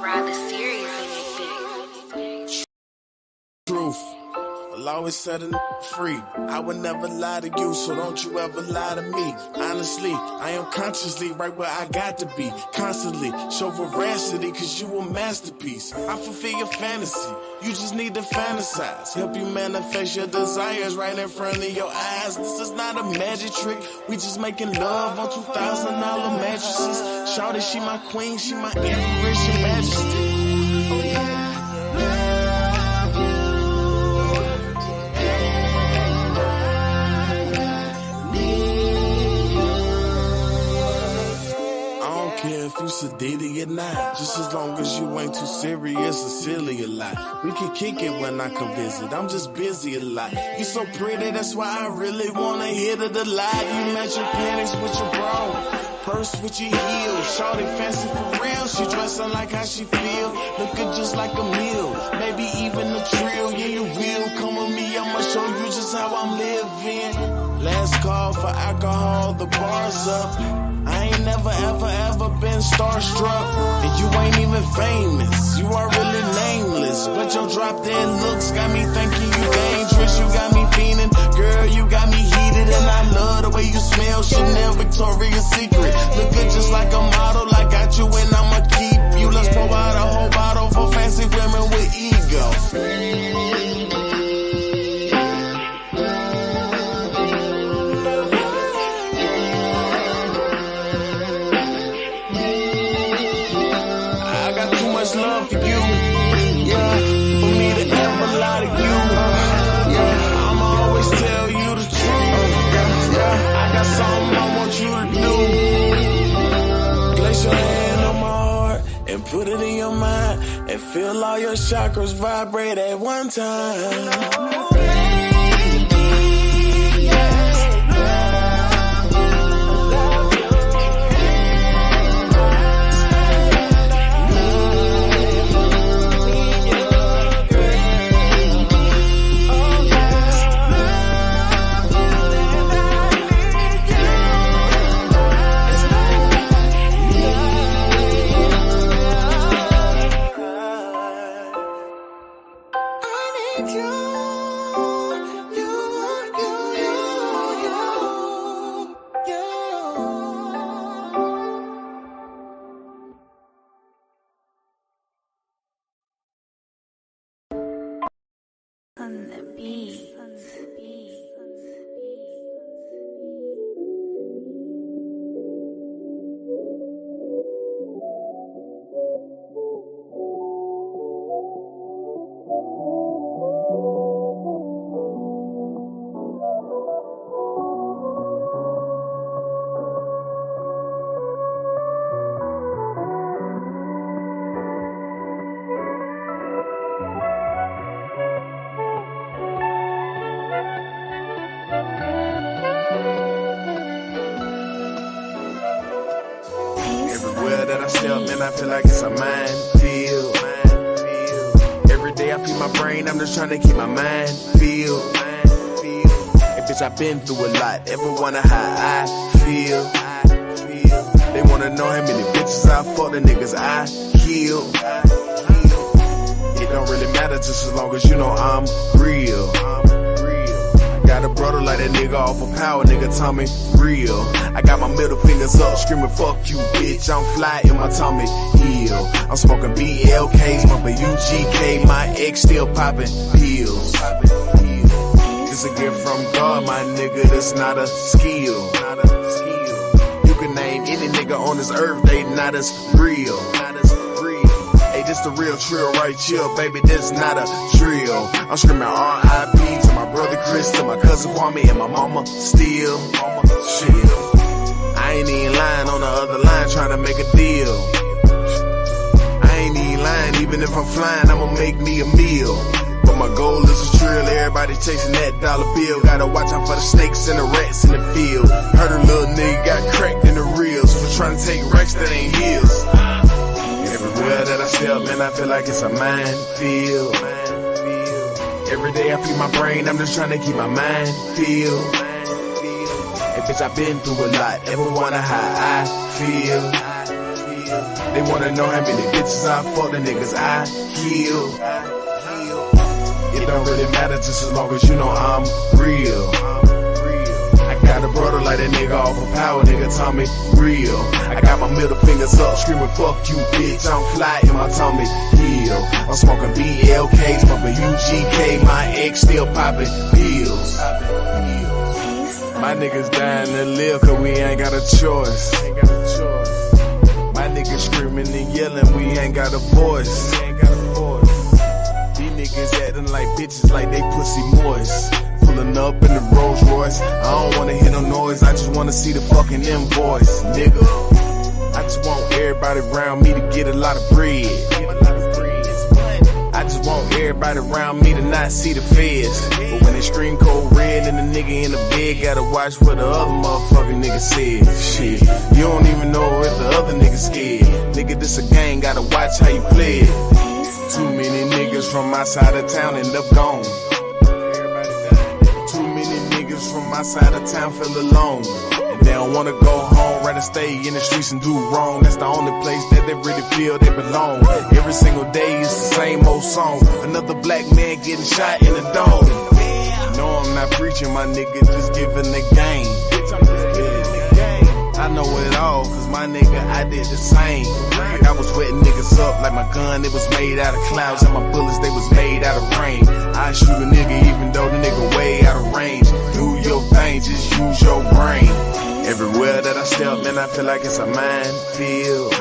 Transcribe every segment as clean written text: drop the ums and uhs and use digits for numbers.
Rather serious in this bitch. Truth. I'll always set a free. I would never lie to you, so don't you ever lie to me. Honestly, I am consciously right where I got to be. Constantly show veracity, cause you a masterpiece. I fulfill your fantasy, you just need to fantasize. Help you manifest your desires right in front of your eyes. This is not a magic trick, we just making love on $2,000 mattresses. Shawty, she my queen, she my empress, your majesty. Oh yeah. If you sedated or not, just as long as you ain't too serious or silly a lot. We can kick it when I come visit, I'm just busy a lot. You so pretty, that's why I really wanna hit it a lot. You match your panties with your bra, purse with your heels. Shawty fancy for real, she dressing like how she feel. Looking just like a meal, maybe even a trill. Yeah, you will come with me, I'ma show you just how I'm living. Last call for alcohol, the bar's up. I ain't never ever been starstruck, and you ain't even famous. You are really nameless, but your drop dead looks got me thinking you dangerous. You got me fiending, girl, you got me heated, and I love the way you smell. Chanel, Victoria's Secret, looking just like a model. I got you and I'ma keep you. Let's pour out a whole bottle for fancy women with ego. Love for you, yeah, for me to ever lie to you, yeah, I'ma always tell you the truth, yeah, I got something I want you to do. Place your hand on my heart and put it in your mind and feel all your chakras vibrate at one time. On the beat. Everywhere that I step, man, I feel like it's a minefield. Every day I feed my brain, I'm just trying to keep my mind filled. And bitch, I've been through a lot, ever wonder how I feel. They wanna know how many bitches I fuck, the niggas I kill. It don't really matter just as long as you know I'm real. Got a brother like that nigga off of power, nigga Tommy real. I got my middle fingers up, screaming fuck you bitch. I'm fly in my Tommy heel. I'm smoking BLK, smoking UGK. My ex still popping pills. It's a gift from God, my nigga, that's not a skill. You can name any nigga on this earth, they not as real. Hey, this the real trill right here, baby, this not a drill. I'm screaming R.I.P. to my brother Chris, to my cousin Kwame, and my mama still. Shit, I ain't even lying on the other line trying to make a deal. I ain't even lying, even if I'm flying, I'ma make me a meal. But my goal is a trill, everybody chasing that dollar bill. Gotta watch out for the snakes and the rats in the field. Heard a little nigga got cracked in the reels for trying to take racks that ain't his. Everywhere that I step, man, I feel like it's a minefield. Every day I feed my brain, I'm just trying to keep my mind filled. And bitch, I've been through a lot, ever wonder how I feel. They wanna know how many bitches I fuck, the niggas I kill. It don't really matter just as long as you know I'm real. I got a brother like that nigga off of power, nigga Tommy real. I got my middle fingers up, screaming fuck you bitch, I'm fly in my Tommy heel. I'm smoking BLKs, smoking UGK, my ex still popping pills. My niggas dying to live cause we ain't got a choice. My niggas screaming and yelling, we ain't got a voice. These niggas acting like bitches like they pussy moist. Pulling up in the Rolls Royce, I don't wanna hear no noise, I just wanna see the fucking invoice, nigga. I just want everybody around me to get a lot of bread. I just want everybody around me to not see the feds. But when they scream code red and the nigga in the bed, gotta watch what the other motherfucking nigga said. Shit, you don't even know if the other nigga scared. Nigga, this a gang, gotta watch how you play it. Too many niggas from my side of town end up gone. Too many niggas from my side of town feel alone. And they don't wanna go home, rather stay in the streets and do wrong. That's the only place that they really feel they belong. Every single day is the same old song. Another black man getting shot in the dome. No, I'm not preaching, my nigga, just giving the game. I know it all, cause my nigga, I did the same. Like I was wetting niggas up like my gun, it was made out of clouds. And my bullets, they was made out of rain. I shoot a nigga even though the nigga way out of range. Do your thing, just use your brain. Everywhere that I step, man, I feel like it's a minefield.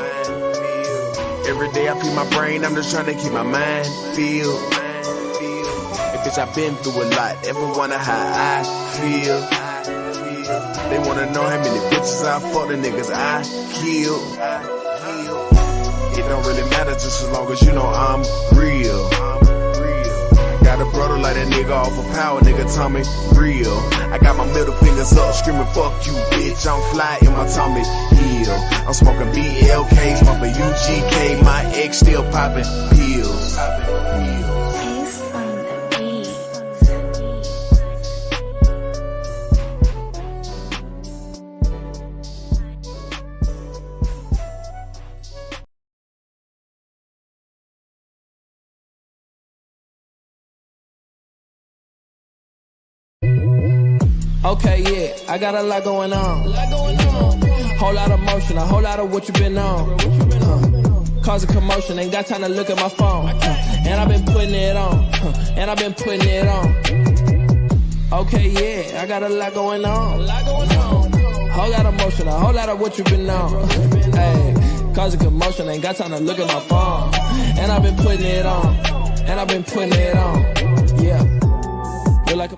Every day I feed my brain, I'm just trying to keep my mind filled. And bitch, I've been through a lot, ever wonder how I feel. They wanna know how many bitches I fuck, the niggas I kill. It don't really matter just as long as you know I'm real. I got a brother like that nigga off of power, nigga Tommy real. I got my middle fingers up, screaming fuck you bitch, I'm fly in my Tommy heel. I'm smoking BLK, smoking UGK, my ex still popping pills. Okay, yeah, I got a lot going on. Whole lot of motion, a whole lot of what you been on. Cause a commotion, ain't got time to look at my phone. And I've been putting it on. And I've been putting it on. Okay, yeah, I got a lot going on. Whole lot of motion, a whole lot of what you been on. Hey, cause a commotion, ain't got time to look at my phone. And I've been putting it on. And I've been putting it on. Yeah. Feel like a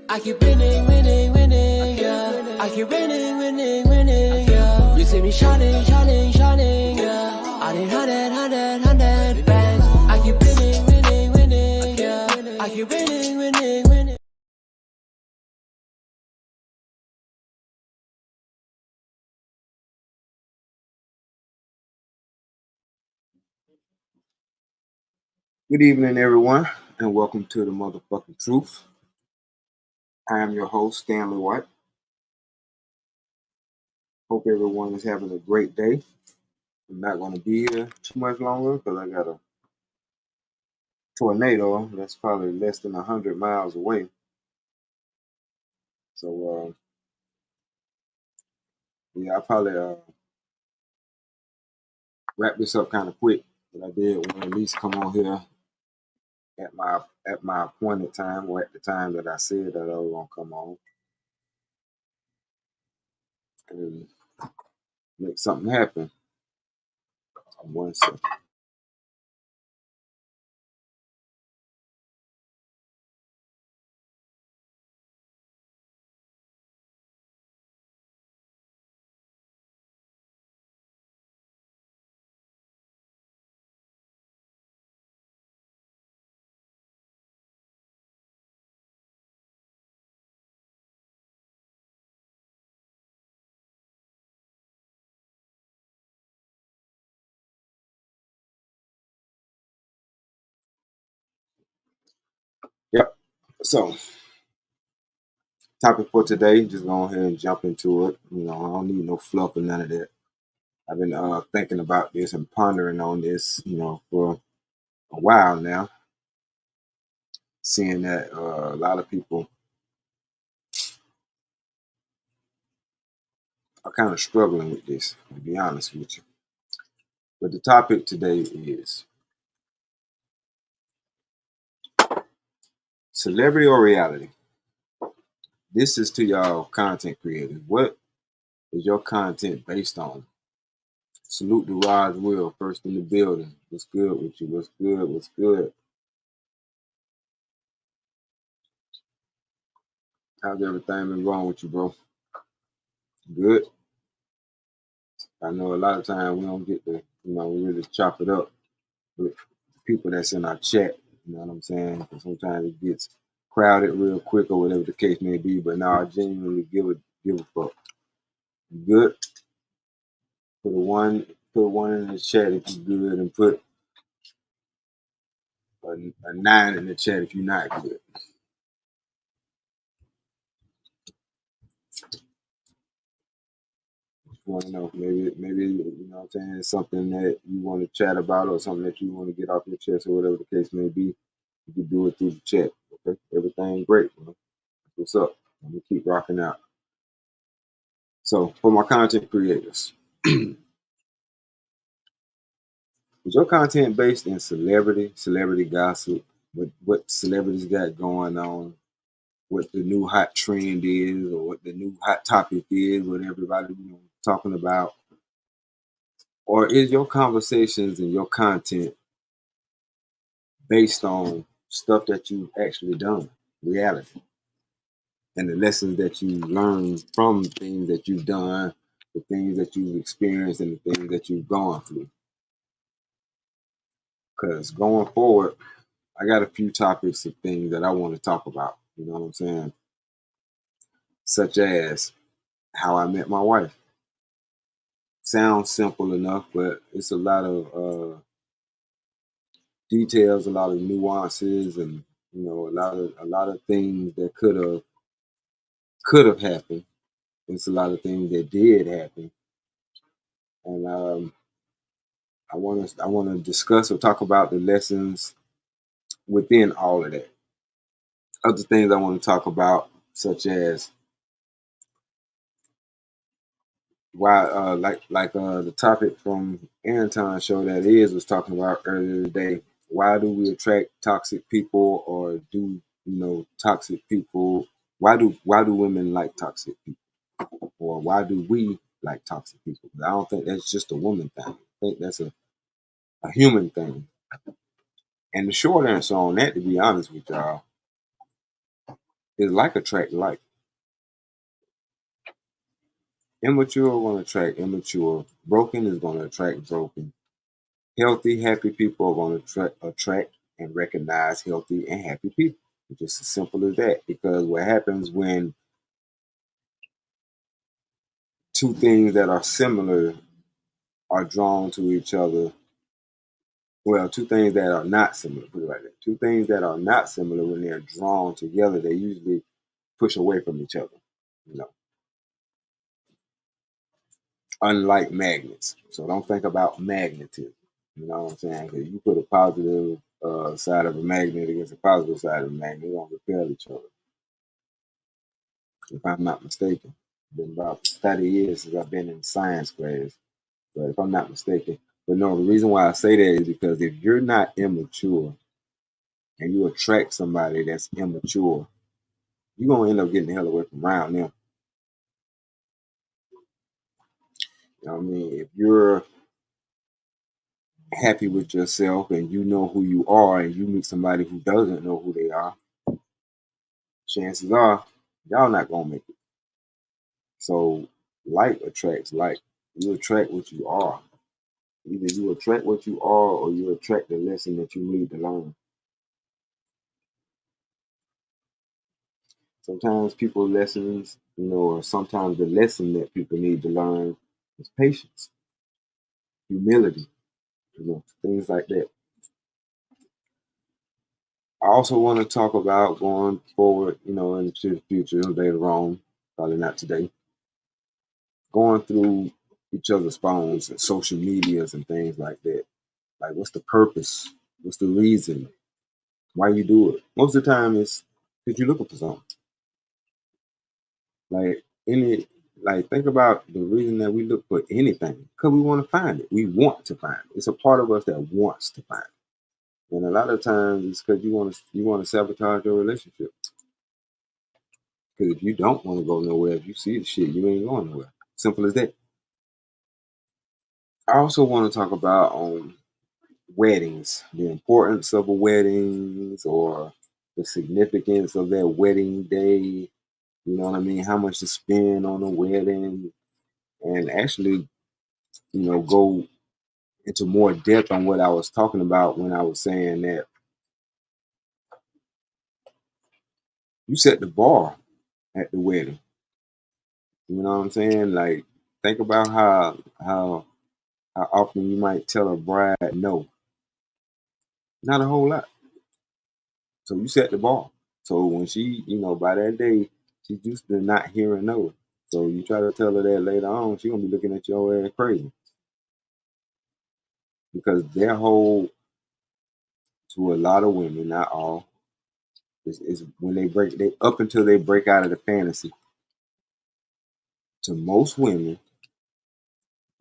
I keep winning, winning, winning, yeah. I keep winning, winning, winning, yeah. You see me shining, shining, shining, yeah. I need 100 bang. I keep winning, winning, winning, yeah. I keep winning, winning, winning. Good evening, everyone, and welcome to the motherfucking truth. I am your host, Stanley White. Hope everyone is having a great day. I'm not going to be here too much longer because I got a tornado that's probably less than 100 miles away. So, yeah, I'll probably wrap this up kind of quick. But I did want to at least come on here at my appointed time, or at the time that I said that I was going to come on and make something happen. 1 second. Yep. So Topic for today, just go ahead and jump into it. I don't need no fluff or none of that. I've been thinking about this and pondering on this, for a while now, seeing that a lot of people are kind of struggling with this, to be honest with you. But the topic today is celebrity or reality. This is to y'all content creators. What is your content based on? Salute to Raj Will, first in the building. What's good with you? What's good? What's good? How's everything been going with you, bro? Good. I know a lot of times we don't get to, really chop it up with people that's in our chat. You know what I'm saying? 'Cause sometimes it gets crowded real quick or whatever the case may be. But now I genuinely give a fuck. Good. Put one in the chat if you're good, and put a 9 in the chat if you're not good. You want to know, maybe you know what I'm saying, something that you want to chat about or something that you want to get off your chest or whatever the case may be. You can do it through the chat. Okay, everything great, man. What's up? Let me keep rocking out. So for my content creators, is your content based in celebrity gossip, what celebrities got going on, what the new hot trend is, or what the new hot topic is, what everybody talking about? Or is your conversations and your content based on stuff that you've actually done, reality, and the lessons that you learn from things that you've done, the things that you've experienced, and the things that you've gone through? Because going forward, I got a few topics of things that I want to talk about. You know what I'm saying? Such as how I met my wife. Sounds simple enough, but it's a lot of details, a lot of nuances, and a lot of things that could have happened. It's a lot of things that did happen, and I want to discuss or talk about the lessons within all of that. Other things I want to talk about, such as why, the topic from Anton show that is was talking about earlier today. Why do we attract toxic people, or do toxic people? Why do women like toxic people, or why do we like toxic people? I don't think that's just a woman thing. I think that's a human thing. And the short answer on that, to be honest with y'all, is like attract like. Immature going to attract immature. Broken is going to attract broken. Healthy, happy people are going to attract and recognize healthy and happy people. It's just as simple as that. Because what happens when two things that are similar are drawn to each other? Well, two things that are not similar, put it like that. Two things that are not similar, when they're drawn together, they usually push away from each other. You know, unlike magnets. So don't think about magnetism. You know what I'm saying? 'Cause you put a positive side of a magnet against a positive side of a magnet, they're going to repel each other, if I'm not mistaken. It's been about 30 years since I've been in science class, but if I'm not mistaken. But no, the reason why I say that is because if you're not immature and you attract somebody that's immature, you're going to end up getting the hell away from around them. You know what I mean? If you're happy with yourself and you know who you are, and you meet somebody who doesn't know who they are, chances are y'all not gonna make it. So like attracts like. You attract what you are. Either you attract what you are, or you attract the lesson that you need to learn. Sometimes people lessons, or sometimes the lesson that people need to learn is patience, humility, things like that. I also want to talk about going forward, into the future later on, probably not today, going through each other's phones and social medias and things like that. Like, what's the purpose? What's the reason? Why you do it? Most of the time, it's because you're looking for something. Like any, like think about the reason that we look for anything because we want to find it. We want to find it. It's a part of us that wants to find it. And a lot of times, it's because you want to sabotage your relationship. Because if you don't want to go nowhere, if you see the shit, you ain't going nowhere. Simple as that. I also want to talk about weddings, the importance of a weddings or the significance of that wedding day. You know what I mean? How much to spend on a wedding, and actually, go into more depth on what I was talking about when I was saying that you set the bar at the wedding. You know what I'm saying? Like, think about how often you might tell a bride no. Not a whole lot. So you set the bar. So when she, by that day, she's used to not hearing no. So you try to tell her that later on, she's gonna be looking at your ass crazy. Because their whole, to a lot of women, not all, is when they up until they break out of the fantasy. To most women,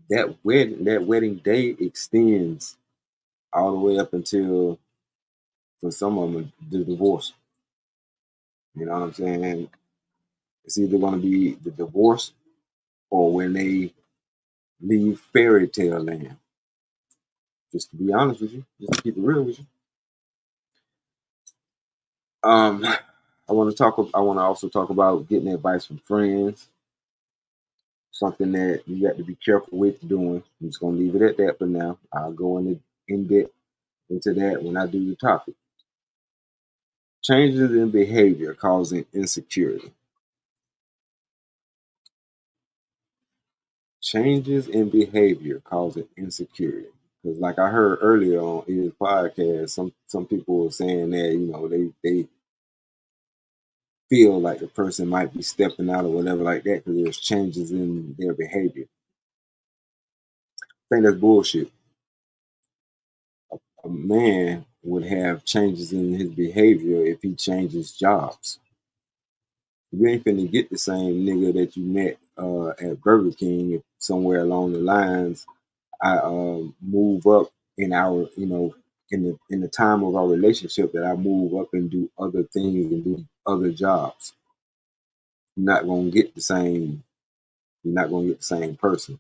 that wedding day extends all the way up until, for some of them, the divorce. You know what I'm saying? It's either going to be the divorce or when they leave fairy tale land. Just to be honest with you, just to keep it real with you. Um, I want to also talk about getting advice from friends. Something that you got to be careful with doing. I'm just gonna leave it at that for now. I'll go in depth into that when I do the topic. Changes in behavior causing insecurity. Changes in behavior causing insecurity. Because like I heard earlier on his podcast, some people were saying that they feel like the person might be stepping out or whatever like that because there's changes in their behavior. I think that's bullshit. A man would have changes in his behavior if he changes jobs. You ain't finna get the same nigga that you met at Burger King if somewhere along the lines I move up in our, in the time of our relationship that I move up and do other things and do other jobs. You're not gonna get the same. You're not gonna get the same person.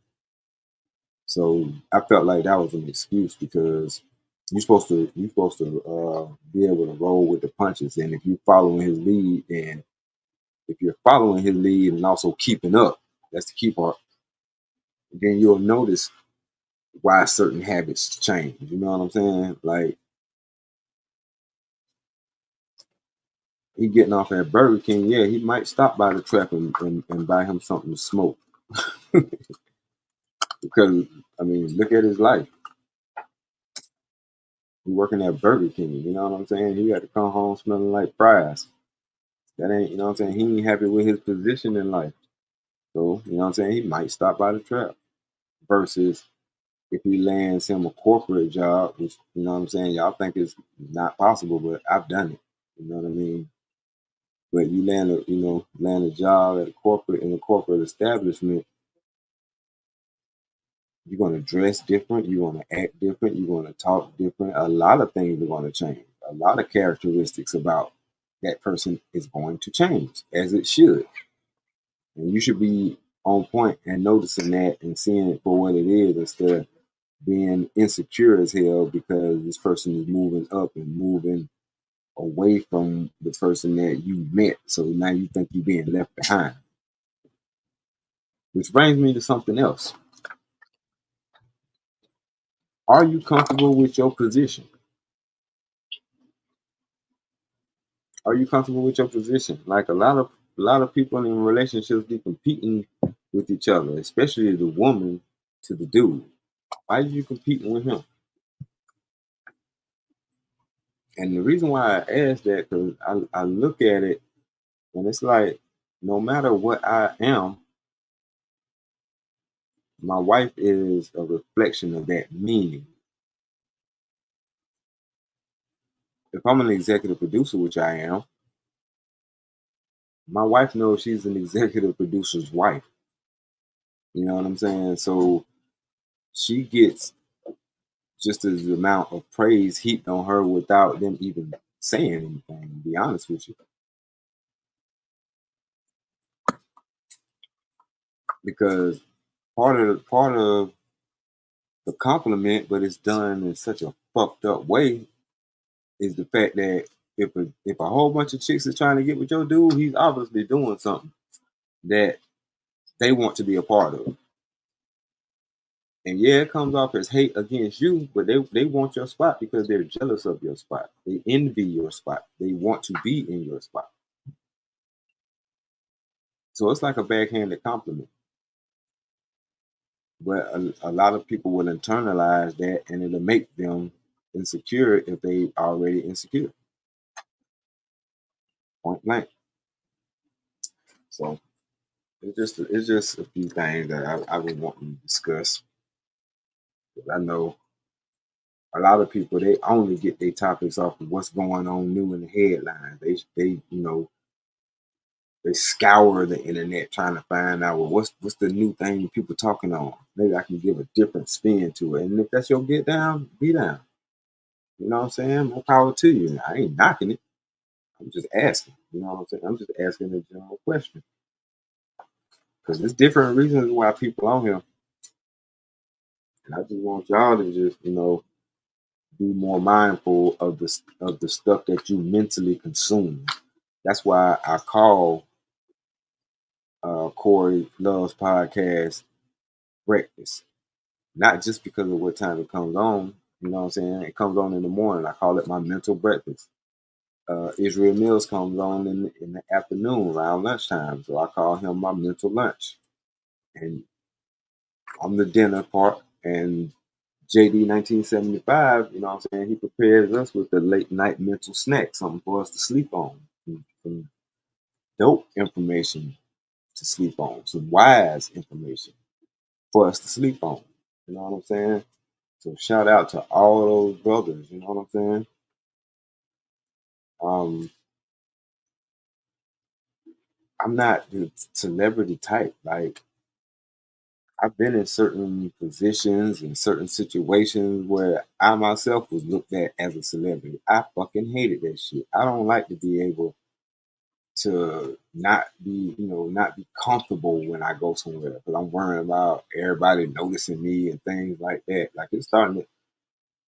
So I felt like that was an excuse because you're supposed to be able to roll with the punches, and if you're following his lead, and if you're following his lead and also keeping up, that's the key part. Then you'll notice why certain habits change. You know what I'm saying? Like he getting off at Burger King, yeah, he might stop by the trap and buy him something to smoke. Because I mean, look at his life. He working at Burger King, you know what I'm saying? He got to come home smelling like fries. That ain't, you know what I'm saying? He ain't happy with his position in life. So, you know what I'm saying? He might stop by the trap. Versus if he lands him a corporate job, which, you know what I'm saying, y'all think is not possible, but I've done it. You know what I mean? But you land a job at in a corporate establishment, you're gonna dress different, you're gonna act different, you're gonna talk different. A lot of things are gonna change. A lot of characteristics about that person is going to change, as it should. And you should be on point and noticing that and seeing it for what it is instead of being insecure as hell because this person is moving up and moving away from the person that you met. So now you think you're being left behind. Which brings me to something else. Are you comfortable with your position? Are you comfortable with your position? Like a lot of people in relationships be competing with each other, especially the woman to the dude. Why are you competing with him? And the reason why I ask that, because I look at it and it's like, no matter what I am, my wife is a reflection of that meaning. If I'm an executive producer, which I am, my wife knows she's an executive producer's wife. You know what I'm saying? So she gets just as the amount of praise heaped on her without them even saying anything, to be honest with you. Because part of the compliment, but it's done in such a fucked up way, is the fact that if a whole bunch of chicks are trying to get with your dude, he's obviously doing something that they want to be a part of. And yeah, it comes off as hate against you, but they want your spot because they're jealous of your spot. They envy your spot. They want to be in your spot. So it's like a backhanded compliment. But a lot of people will internalize that and it'll make them insecure if they already insecure. Point blank. So it's just a few things that I would want to discuss. I know a lot of people, they only get their topics off of what's going on new in the headlines. They scour the internet trying to find out, well, what's the new thing people talking on. Maybe I can give a different spin to it. And if that's your get down, be down. You know what I'm saying? More power to you. I ain't knocking it. I'm just asking. You know what I'm saying? I'm just asking a general question. Because there's different reasons why people on here. And I just want y'all to just, be more mindful of the stuff that you mentally consume. That's why I call Corey Love's podcast breakfast. Not just because of what time it comes on. You know what I'm saying? It comes on in the morning. I call it my mental breakfast. Israel Mills comes on in the afternoon around lunchtime. So I call him my mental lunch. And I'm the dinner part. And JD 1975, you know what I'm saying? He prepares us with the late night mental snack, something for us to sleep on. Some dope information to sleep on, some wise information for us to sleep on. You know what I'm saying? So shout out to all those brothers, you know what I'm saying? Um, I'm not the celebrity type. Like, I've been in certain positions and certain situations where I myself was looked at as a celebrity. I fucking hated that shit. I don't like to be able to not be comfortable when I go somewhere because I'm worrying about everybody noticing me and things like that. Like, it's starting to,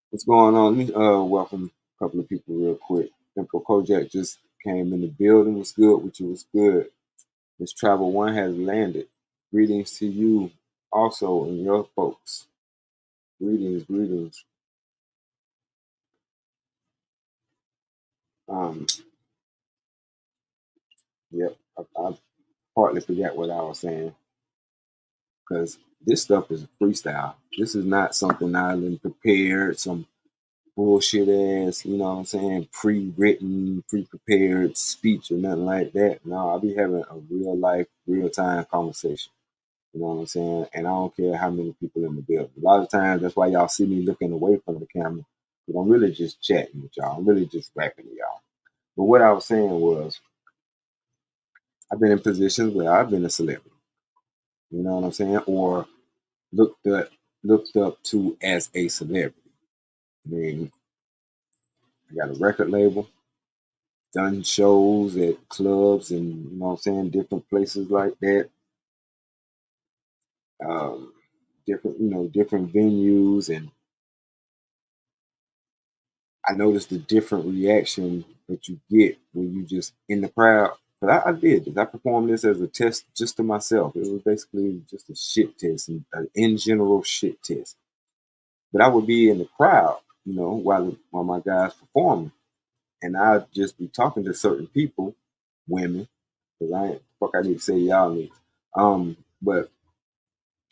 what's going on? Let me welcome a couple of people real quick. Emperor Kojak just came in the building. Was good, which was good. This Travel One has landed. Greetings to you also and your folks. Greetings, greetings. Um, yep, I partly forgot what I was saying because this stuff is freestyle. This is not something I've been prepared, some bullshit ass, you know what I'm saying, pre-written, pre-prepared speech or nothing like that. No, I'll be having a real life, real time conversation. You know what I'm saying? And I don't care how many people in the building. A lot of times that's why y'all see me looking away from the camera. Because I'm really just chatting with y'all. I'm really just rapping to y'all. But what I was saying was I've been in positions where I've been a celebrity. You know what I'm saying? Or looked up to as a celebrity. I mean, I got a record label, done shows at clubs and you know what I'm saying, different places like that. Um, different venues, and I noticed the different reaction that you get when you just in the crowd. But I did this. I performed this as a test just to myself. It was basically just a shit test, and an in general shit test. But I would be in the crowd, while my guys performing, and I'd just be talking to certain people, women, because I need to say y'all need. But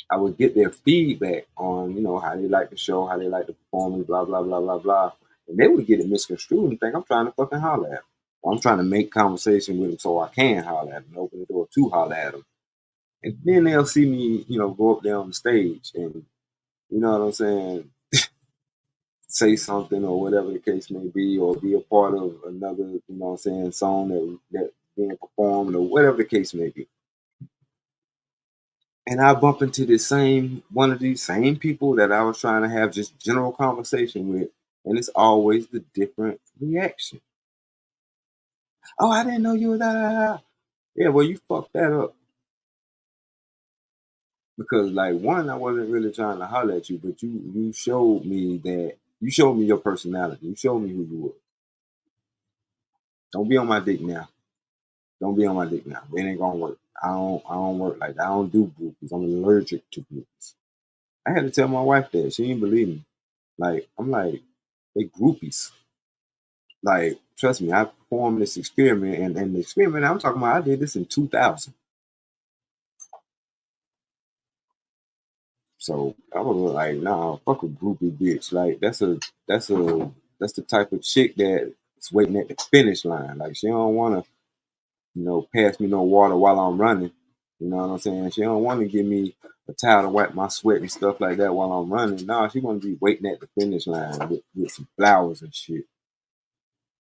I would get their feedback on, how they like the show, how they like the performance, blah, blah, blah, blah, blah. And they would get it misconstrued and think I'm trying to fucking holler at them. Or I'm trying to make conversation with them so I can holler at them and open the door to holler at them. And then they'll see me, go up there on the stage and, you know what I'm saying, say something or whatever the case may be, or be a part of another, song that being performed or whatever the case may be. And I bump into one of these same people that I was trying to have just general conversation with, and it's always the different reaction. Oh, I didn't know you were that. Yeah, well, you fucked that up. Because like one, I wasn't really trying to holler at you, but you showed me your personality. You showed me who you were. Don't be on my dick now. Don't be on my dick now. It ain't gonna work. I don't work like that. I don't do groupies. I'm allergic to groupies. I had to tell my wife that. She didn't believe me. Like, I'm like, they groupies. Like, trust me, I performed this experiment, and the experiment I'm talking about, I did this in 2000. So I was like, nah, fuck a groupie bitch. Like, that's the type of chick that's waiting at the finish line. Like, she don't wanna, pass me no water while I'm running. You know what I'm saying? She don't want to give me a towel to wipe my sweat and stuff like that while I'm running. No, she want to be waiting at the finish line with some flowers and shit.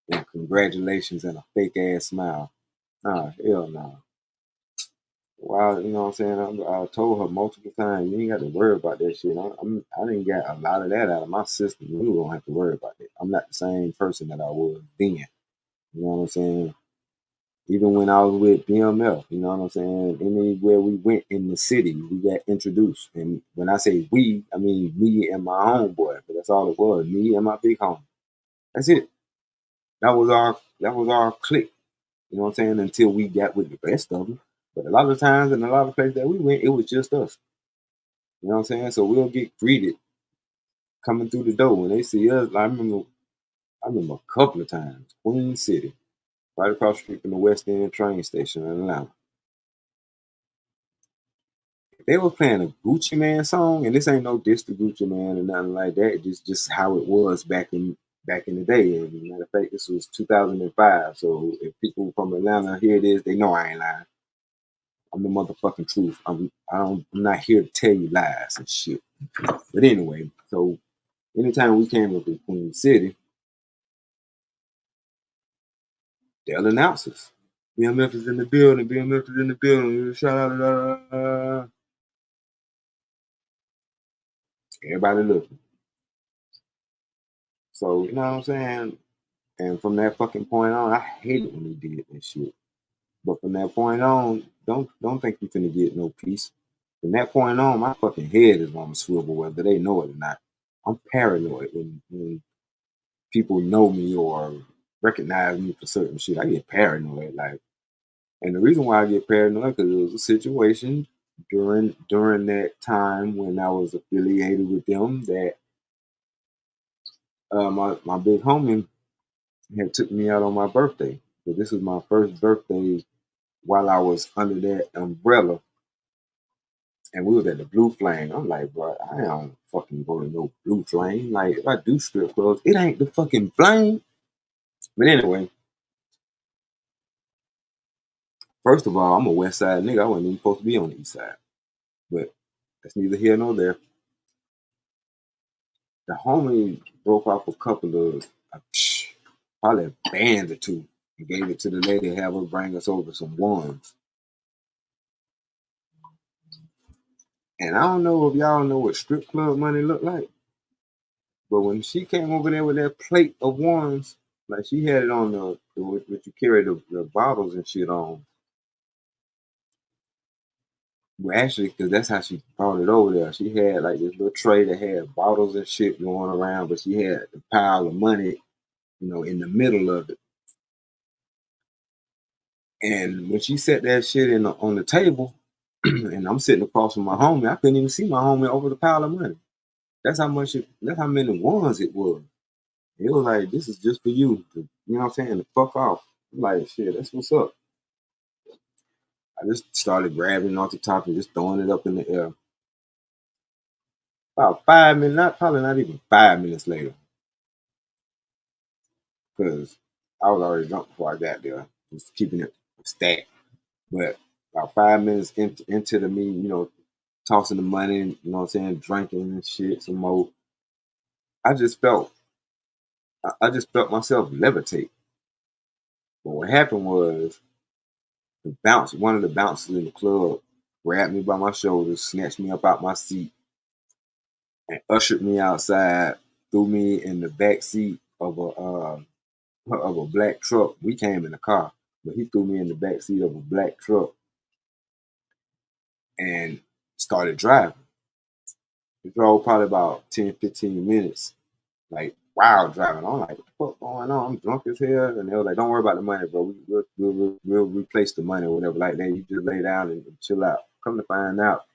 And congratulations and a fake ass smile. Nah, hell no. Well, you know what I'm saying? I told her multiple times, you ain't got to worry about that shit. I didn't get a lot of that out of my system. You don't have to worry about that. I'm not the same person that I was then. You know what I'm saying? Even when I was with BMF, you know what I'm saying? Anywhere we went in the city, we got introduced. And when I say we, I mean me and my homeboy. But that's all it was. Me and my big homie. That's it. That was our clique. You know what I'm saying? Until we got with the rest of them. But a lot of times in a lot of places that we went, it was just us. You know what I'm saying? So we'll get greeted coming through the door when they see us. I remember a couple of times, Queen City, right across the street from the West End train station in Atlanta. They were playing a Gucci Man song, and this ain't no diss to Gucci Man or nothing like that. Just how it was back in the day. And matter of fact, this was 2005. So if people from Atlanta hear this, they know I ain't lying. I'm the motherfucking truth. I'm not here to tell you lies and shit. But anyway, so anytime we came up in Queen City, they'll announce us. BMF is in the building. BMF is in the building. Shout out to everybody looking. So you know what I'm saying. And from that fucking point on, I hated when he did that shit. But from that point on, don't think you finna get no peace. From that point on, my fucking head is on the swivel, whether they know it or not. I'm paranoid when people know me or recognize me for certain shit. I get paranoid, like, and the reason why I get paranoid because it was a situation during that time when I was affiliated with them that my big homie had took me out on my birthday. So this was my first birthday while I was under that umbrella, and we was at the Blue Flame. I'm like, bro, I don't fucking go to no Blue Flame. Like, if I do strip clubs, it ain't the fucking flame. But anyway, first of all, I'm a West Side nigga. I wasn't even supposed to be on the East Side. But that's neither here nor there. The homie broke off a couple of probably a band or two and gave it to the lady to have her bring us over some ones. And I don't know if y'all know what strip club money look like, but when she came over there with that plate of ones, like she had it on what you carry the bottles and shit on. Well, actually, because that's how she brought it over there. She had like this little tray that had bottles and shit going around, but she had a pile of money, in the middle of it. And when she set that shit on the table, and I'm sitting across from my homie, I couldn't even see my homie over the pile of money. That's how many ones it was. It was like, this is just for you. You know what I'm saying? To fuck off. I'm like, shit, that's what's up. I just started grabbing off the top and just throwing it up in the air. About 5 minutes, probably not even 5 minutes later, because I was already drunk before I got there, just keeping it stacked. But about 5 minutes into the me, tossing the money, what I'm saying, drinking and shit some more, I just felt I just felt myself levitate. But what happened was one of the bouncers in the club grabbed me by my shoulders, snatched me up out my seat, and ushered me outside, threw me in the back seat of a black truck. We came in the car, but he threw me in the back seat of a black truck and started driving. He drove probably about 10, 15 minutes, like wild driving. I'm like, what the fuck going on? I'm drunk as hell. And they were like, don't worry about the money, bro. We'll replace the money or whatever like that. You just lay down and chill out. Come to find out,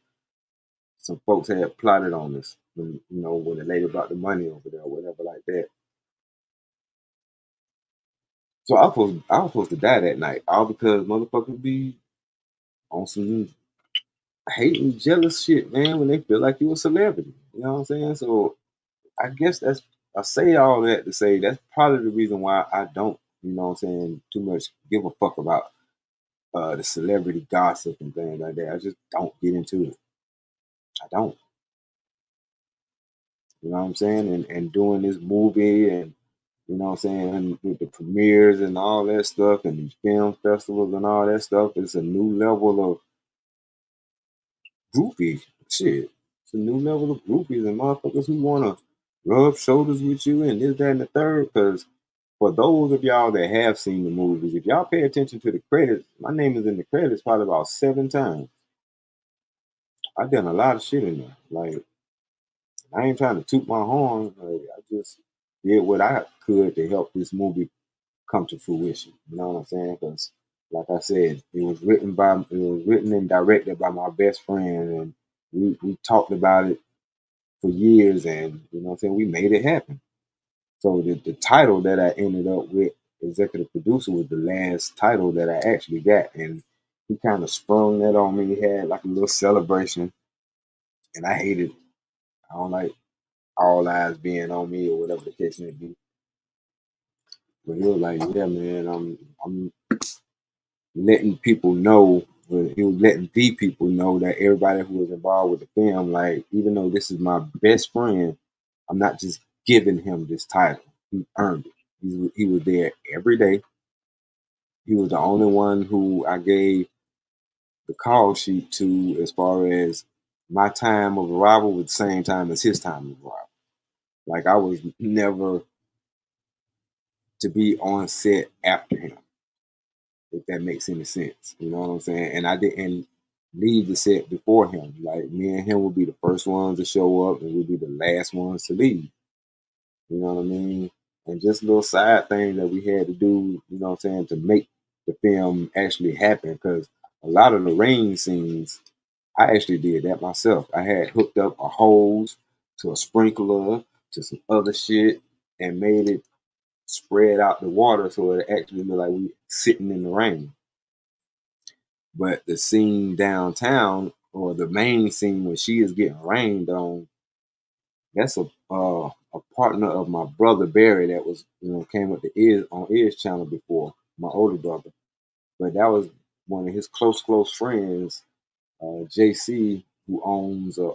some folks had plotted on us when the lady brought the money over there or whatever like that. So I was supposed to die that night, all because motherfuckers be on some hating, jealous shit, man, when they feel like you a celebrity. You know what I'm saying? So I guess I say all that to say that's probably the reason why I don't, too much give a fuck about the celebrity gossip and things like that. I just don't get into it. I don't. You know what I'm saying? And doing this movie and and with the premieres and all that stuff and these film festivals and all that stuff, it's a new level of groupie shit. It's a new level of groupies and motherfuckers who wanna rub shoulders with you and this, that, and the third. Because for those of y'all that have seen the movies, if y'all pay attention to the credits, my name is in the credits probably about 7 times. I've done a lot of shit in there. Like, I ain't trying to toot my horn. Like, I just did what I could to help this movie come to fruition. You know what I'm saying? Because, like I said, it was written and directed by my best friend, and we talked about it for years, and what I'm saying, we made it happen. So the title that I ended up with, executive producer, was the last title that I actually got, and he kind of sprung that on me. He had like a little celebration, and I hated it. I don't like all eyes being on me or whatever the case may be. But he was like, "Yeah, man, I'm letting people know." He was letting the people know that everybody who was involved with the film, like, even though this is my best friend, I'm not just giving him this title. He earned it. He was there every day. He was the only one who I gave the call sheet to as far as my time of arrival was the same time as his time of arrival. Like, I was never to be on set after him, if that makes any sense. You know what I'm saying? And I didn't leave the set before him. Like, me and him would be the first ones to show up and we'd be the last ones to leave. You know what I mean? And just little side things that we had to do, to make the film actually happen. Because a lot of the rain scenes, I actually did that myself. I had hooked up a hose to a sprinkler to some other shit and made it spread out the water so it actually looked like we sitting in the rain. But the scene downtown, or the main scene when she is getting rained on, that's a partner of my brother Barry that was came with the ears on Ears channel before, my older brother. But that was one of his close friends, JC, who owns a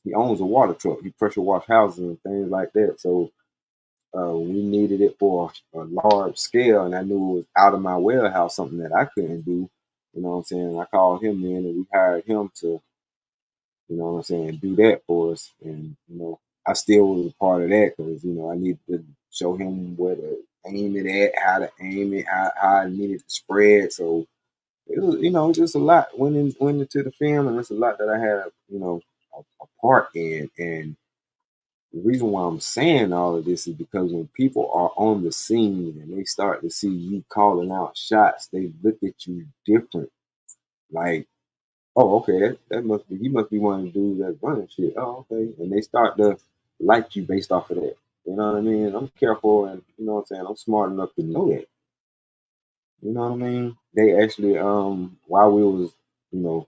water truck. He pressure wash houses and things like that. So we needed it for a large scale, and I knew it was out of my warehouse, something that I couldn't do. You know what I'm saying? I called him in, and we hired him to, do that for us. And I still was a part of that because I needed to show him where to aim it at, how to aim it, how I needed to spread. So it was, just a lot went into the film, and it's a lot that I had, a part in. And the reason why I'm saying all of this is because when people are on the scene and they start to see you calling out shots, they look at you different. Like, oh, okay, that must be, he must be one of the dudes that's running shit. Oh, okay. And they start to like you based off of that. You know what I mean? I'm careful, and what I'm saying, I'm smart enough to know that. You know what I mean? They actually, while we was, you know,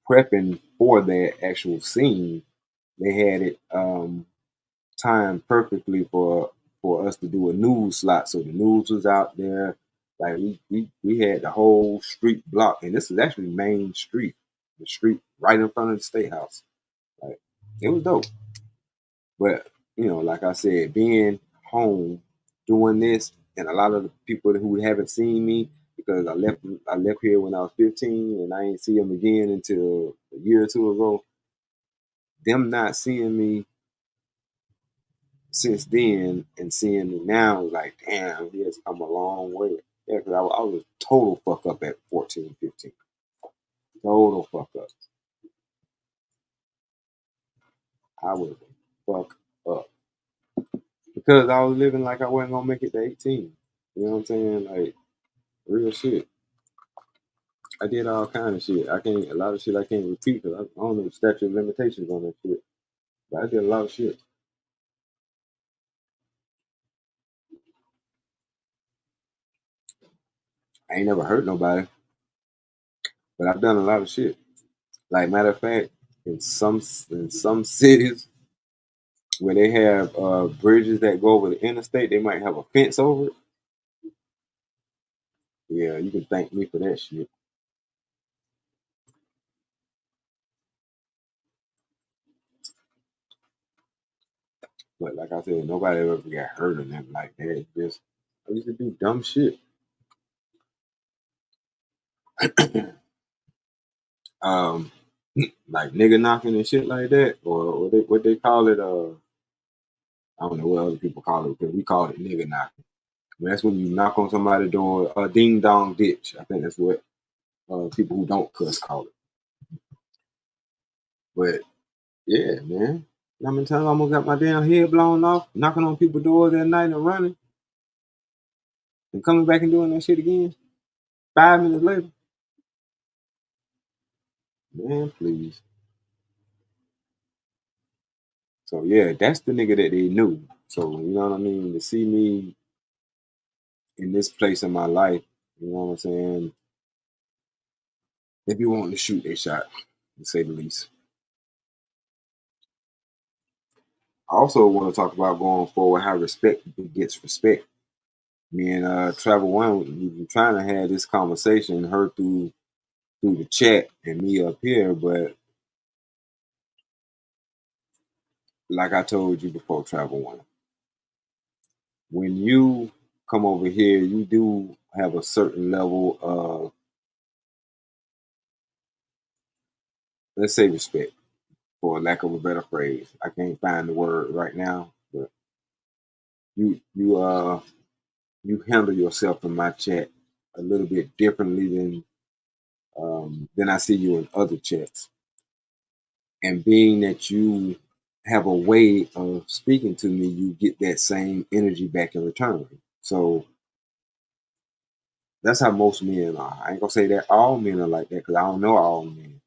prepping for that actual scene, they had it timed perfectly for for us to do a news slot. So the news was out there. Like we had the whole street block, and this is actually Main Street, the street right in front of the State House. Like it was dope. But like I said, being home doing this, and a lot of the people who haven't seen me because I left here when I was 15, and I ain't see them again until a year or two ago. Them not seeing me since then and seeing me now, like, damn, he has come a long way. Yeah, because I was a total fuck up at 14, 15. Total fuck up. I was a fuck up. Because I was living like I wasn't going to make it to 18. You know what I'm saying? Like, real shit. I did all kind of shit. A lot of shit I can't repeat because I don't know the statute of limitations on that shit. But I did a lot of shit. I ain't never hurt nobody, but I've done a lot of shit. Like, matter of fact, in some cities where they have bridges that go over the interstate, they might have a fence over it. Yeah, you can thank me for that shit. But like I said, nobody ever got hurt or nothing like that. Just I used to do dumb shit. um, like nigga knocking and shit like that, or what they call it. I don't know what other people call it because we call it nigga knocking. I mean, that's when you knock on somebody's door, a ding dong ditch. I think that's what people who don't cuss call it. But yeah, man. How many times I almost got my damn head blown off, knocking on people's doors at night and running, and coming back and doing that shit again 5 minutes later? Man, please. So yeah, that's the nigga that they knew. So you know what I mean? To see me in this place in my life, you know what I'm saying? They be wanting to shoot their shot, to say the least. I also want to talk about going forward how respect gets respect. Me and Travel One, we've been trying to have this conversation, her through the chat and me up here, but like I told you before, Travel One, when you come over here, you do have a certain level of, let's say, respect, for lack of a better phrase. I can't find the word right now, but you handle yourself in my chat a little bit differently than I see you in other chats. And being that you have a way of speaking to me, you get that same energy back in return. So that's how most men are. I ain't gonna say that all men are like that because I don't know all men.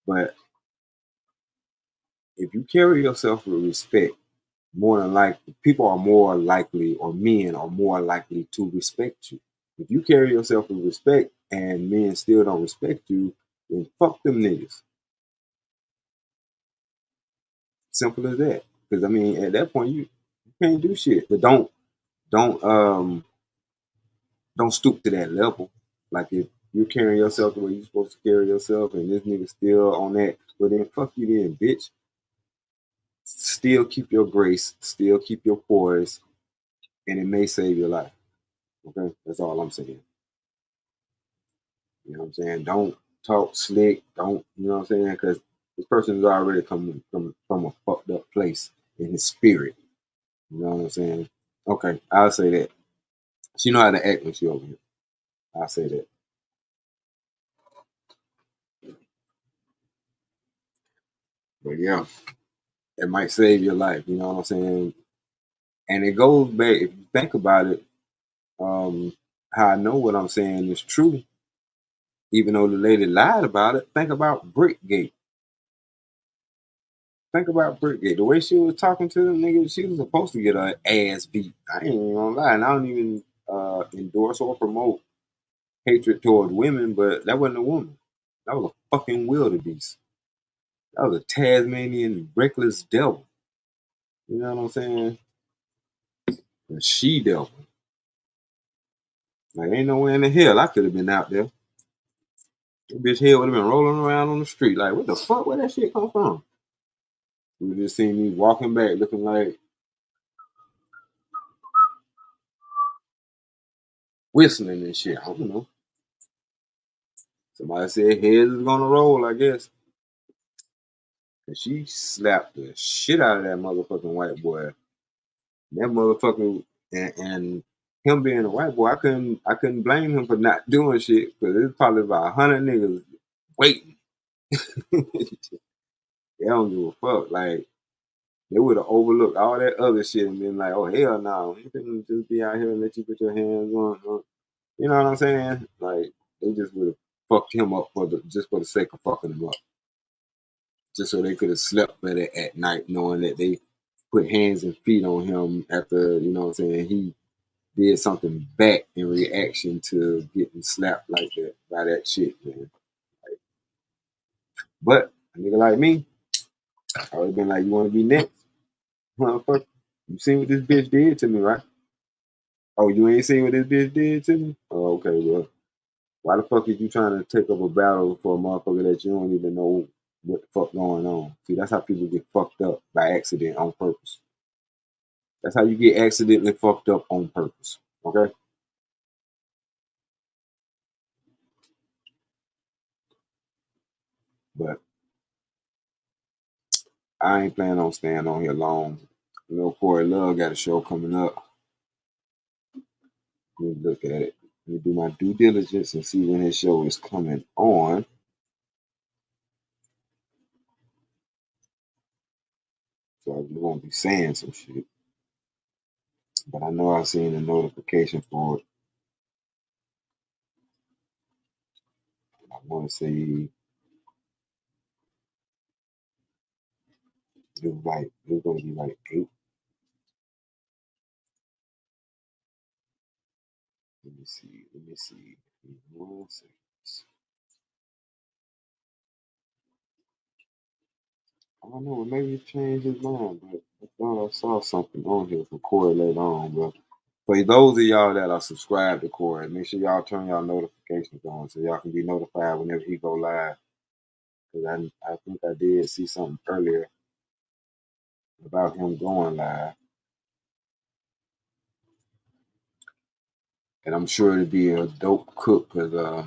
But if you carry yourself with respect, more than likely, people are more likely, or men are more likely to respect you. If you carry yourself with respect and men still don't respect you, then fuck them niggas. Simple as that. Because I mean, at that point, you can't do shit. But don't um don't stoop to that level. Like if you're carrying yourself the way you're supposed to carry yourself, and this nigga still on that, well then fuck you then, bitch. Still keep your grace, still keep your poise, and it may save your life. Okay, that's all I'm saying. You know what I'm saying? Don't talk slick. Don't, you know what I'm saying? Because this person is already coming from a fucked up place in his spirit. You know what I'm saying? Okay, I'll say that. She know how to act when she over here. I'll say that. But yeah, it might save your life. You know what I'm saying? And it goes back, if you think about it, how I know what I'm saying is true, even though the lady lied about it. Think about Brickgate. Think about Brickgate. The way she was talking to them niggas, she was supposed to get her ass beat. I ain't even gonna lie. And I don't even endorse or promote hatred towards women, but that wasn't a woman. That was a fucking wildebeest. That was a Tasmanian reckless devil. You know what I'm saying? The she devil. Like, ain't nowhere in the hell I could have been out there. That bitch head would have been rolling around on the street. Like, what the fuck? Where that shit come from? You just seen me walking back looking like whistling and shit. I don't know. Somebody said heads is gonna roll, I guess. And she slapped the shit out of that motherfucking white boy. That motherfucker and him being a white boy, I couldn't blame him for not doing shit because there's probably about 100 niggas waiting. They don't give a fuck. Like they would have overlooked all that other shit and been like, "Oh hell no, you couldn't just be out here and let you put your hands on." You know what I'm saying? Like they just would have fucked him up just for the sake of fucking him up, just so they could have slept better at night, knowing that they put hands and feet on him after you know what I'm saying he did something back in reaction to getting slapped like that by that shit, man. Like, but a nigga like me, I would have been like, "You want to be next, motherfucker? You seen what this bitch did to me, right? Oh, you ain't seen what this bitch did to me? Oh, okay, well, why the fuck is you trying to take up a battle for a motherfucker that you don't even know what the fuck going on? See, that's how people get fucked up by accident on purpose. That's how you get accidentally fucked up on purpose. Okay? But I ain't planning on staying on here long. You know, Corey Love got a show coming up. Let me look at it. Let me do my due diligence and see when his show is coming on. So I won't be saying some shit. But I know I've seen a notification for it. I want to say it was going to be like 8. Let me see. Let me see. Give me 1 second. I don't know. Maybe he changed his mind, but I thought I saw something on here for Corey later on. But for those of y'all that are subscribed to Corey, make sure y'all turn y'all notifications on so y'all can be notified whenever he go live. Because I think I did see something earlier about him going live. And I'm sure it'd be a dope cook because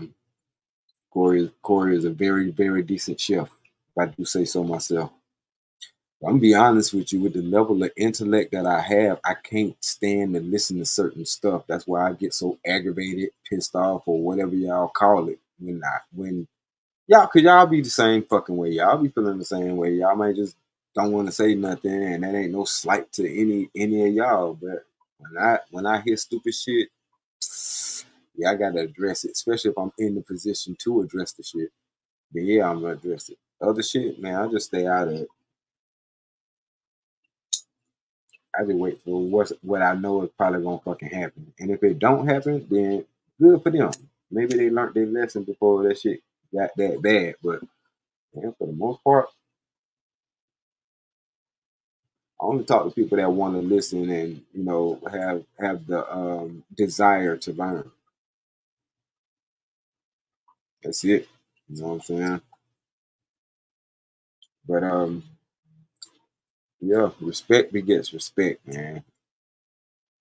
Corey is a very, very decent chef, if I do say so myself. I'm gonna be honest with you, with the level of intellect that I have, I can't stand to listen to certain stuff. That's why I get so aggravated, pissed off, or whatever y'all call it. When y'all, cause y'all be the same fucking way. Y'all be feeling the same way. Y'all might just don't want to say nothing, and that ain't no slight to any of y'all. But when I hear stupid shit, yeah, I gotta address it, especially if I'm in the position to address the shit. Then yeah, I'm gonna address it. Other shit, man, I just stay out of it. I just wait for what I know is probably gonna fucking happen. And if it don't happen, then good for them. Maybe they learned their lesson before that shit got that bad. But man, for the most part, I only talk to people that want to listen and have the desire to learn. That's it. You know what I'm saying? But yeah, respect begets respect, man.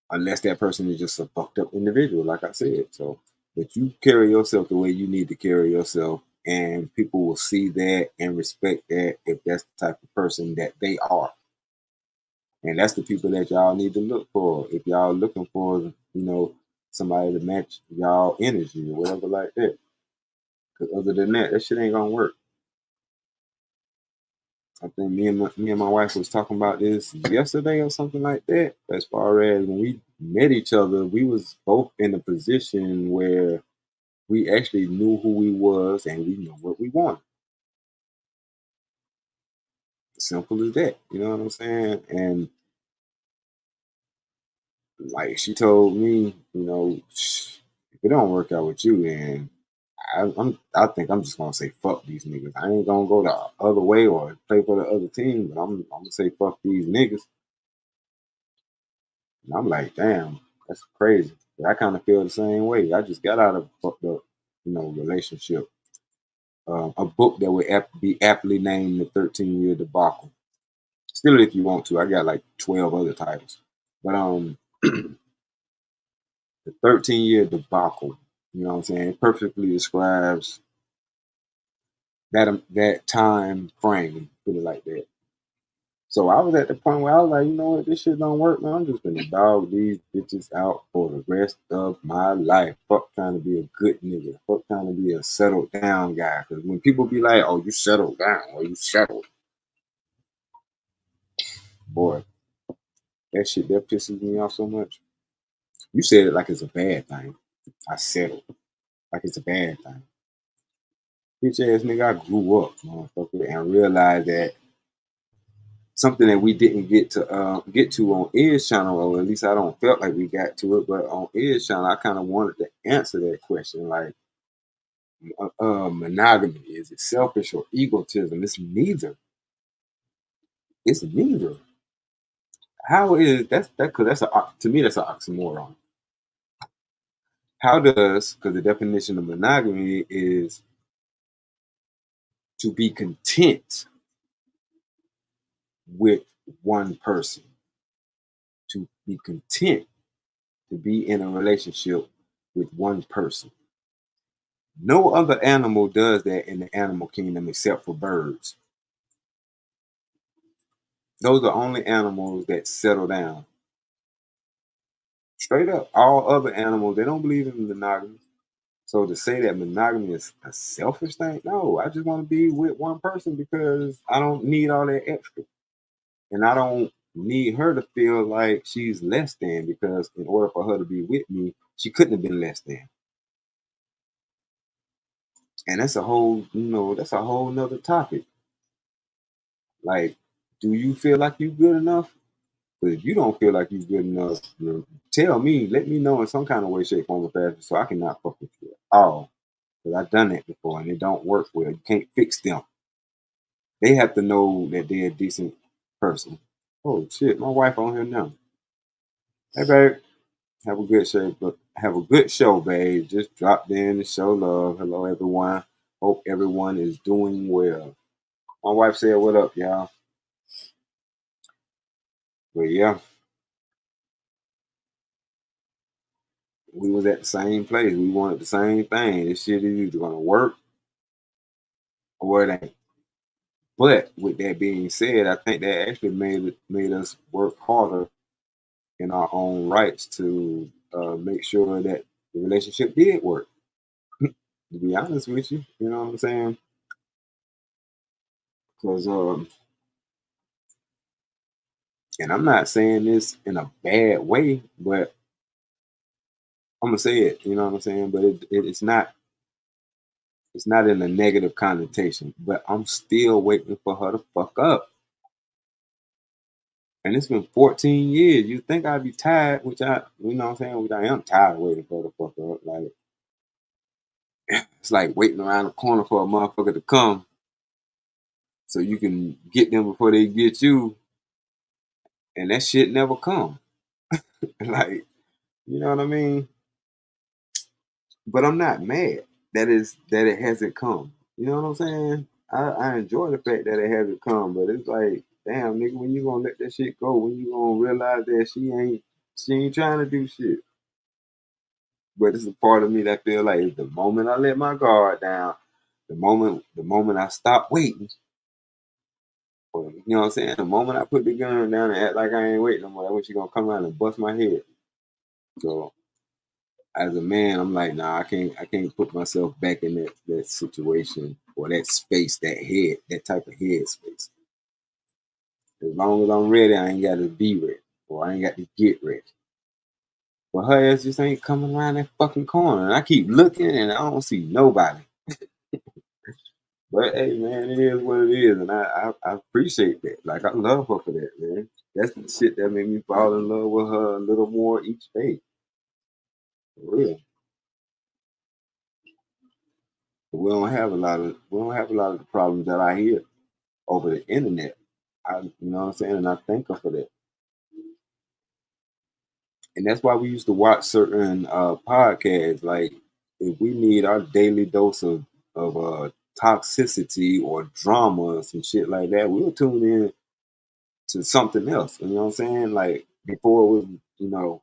Unless that person is just a fucked up individual, like I said. So, but you carry yourself the way you need to carry yourself, and people will see that and respect that if that's the type of person that they are. And that's the people that y'all need to look for. If y'all looking for, somebody to match y'all energy or whatever like that. Because other than that, that shit ain't gonna work. I think me and my wife was talking about this yesterday or something like that. As far as when we met each other, we was both in a position where we actually knew who we was and we knew what we wanted. Simple as that. You know what I'm saying? And like she told me, if it don't work out with you, then I think I'm just gonna say fuck these niggas. I ain't gonna go the other way or play for the other team, but I'm gonna say fuck these niggas. And I'm like, damn, that's crazy. But I kind of feel the same way. I just got out of a fucked up, relationship. A book that would be aptly named The 13-Year Debacle. Still, if you want to, I got like 12 other titles. But The 13-Year Debacle, you know what I'm saying? It perfectly describes that time frame, put it like that. So I was at the point where I was like, you know what, this shit don't work, man. I'm just gonna dog these bitches out for the rest of my life. Fuck trying to be a good nigga. Fuck trying to be a settled down guy. Because when people be like, oh, you settled down or you settled, boy, that pisses me off so much. You said it like it's a bad thing. I settled. Like it's a bad thing. Bitch ass nigga, I grew up, motherfucker, and realized that something that we didn't get to on Ed's channel, or at least I don't felt like we got to it, but on Ed's channel, I kind of wanted to answer that question, like, monogamy, is it selfish or egotism? It's neither. It's neither. How is that? Because to me that's an oxymoron. How does, because the definition of monogamy is to be content with one person, to be content to be in a relationship with one person. No other animal does that in the animal kingdom except for birds. Those are only animals that settle down. Straight up. All other animals, they don't believe in monogamy. So to say that monogamy is a selfish thing, no, I just want to be with one person because I don't need all that extra. And I don't need her to feel like she's less than, because in order for her to be with me, she couldn't have been less than. And that's a whole nother topic. Like, do you feel like you're good enough? But if you don't feel like you're good enough, tell me, let me know in some kind of way, shape, form, or fashion, so I cannot fuck with you at all. Because I've done that before and it don't work well. You can't fix them. They have to know that they're a decent person. Oh shit, my wife on here now. Hey babe, have a good show, babe. Just dropped in to show love. Hello everyone. Hope everyone is doing well. My wife said, "What up, y'all?" But yeah, we was at the same place. We wanted the same thing. This shit is either gonna work or it ain't. But with that being said, I think that actually made us work harder in our own rights to make sure that the relationship did work. To be honest with you, you know what I'm saying? Because and I'm not saying this in a bad way, but I'm gonna say it. You know what I'm saying? But it's not in a negative connotation. But I'm still waiting for her to fuck up. And it's been 14 years. You think I'd be tired, you know what I'm saying? Which I am tired of waiting for her to fuck up. Like, it's like waiting around the corner for a motherfucker to come so you can get them before they get you, and that shit never come. Like, you know what I mean? But I'm not mad that it hasn't come. You know what I'm saying? I enjoy the fact that it hasn't come, but it's like, damn nigga, when you gonna let that shit go? When you gonna realize that she ain't trying to do shit? But it's a part of me that feel like the moment I let my guard down, the moment I stop waiting, or, you know what I'm saying? The moment I put the gun down and act like I ain't waiting no more, that's when she gonna come around and bust my head. So as a man, I'm like, nah, I can't put myself back in that situation or that space, that type of head space. As long as I'm ready, I ain't gotta be ready. Or I ain't got to get ready. But her ass just ain't coming around that fucking corner. And I keep looking and I don't see nobody. But hey man, it is what it is. And I appreciate that. Like, I love her for that, man. That's the shit that made me fall in love with her a little more each day. For real. We don't have a lot of the problems that I hear over the internet. You know what I'm saying? And I thank her for that. And that's why we used to watch certain podcasts. Like if we need our daily dose of toxicity or drama or some shit like that, we'll tune in to something else. You know what I'm saying? Like before it was, you know,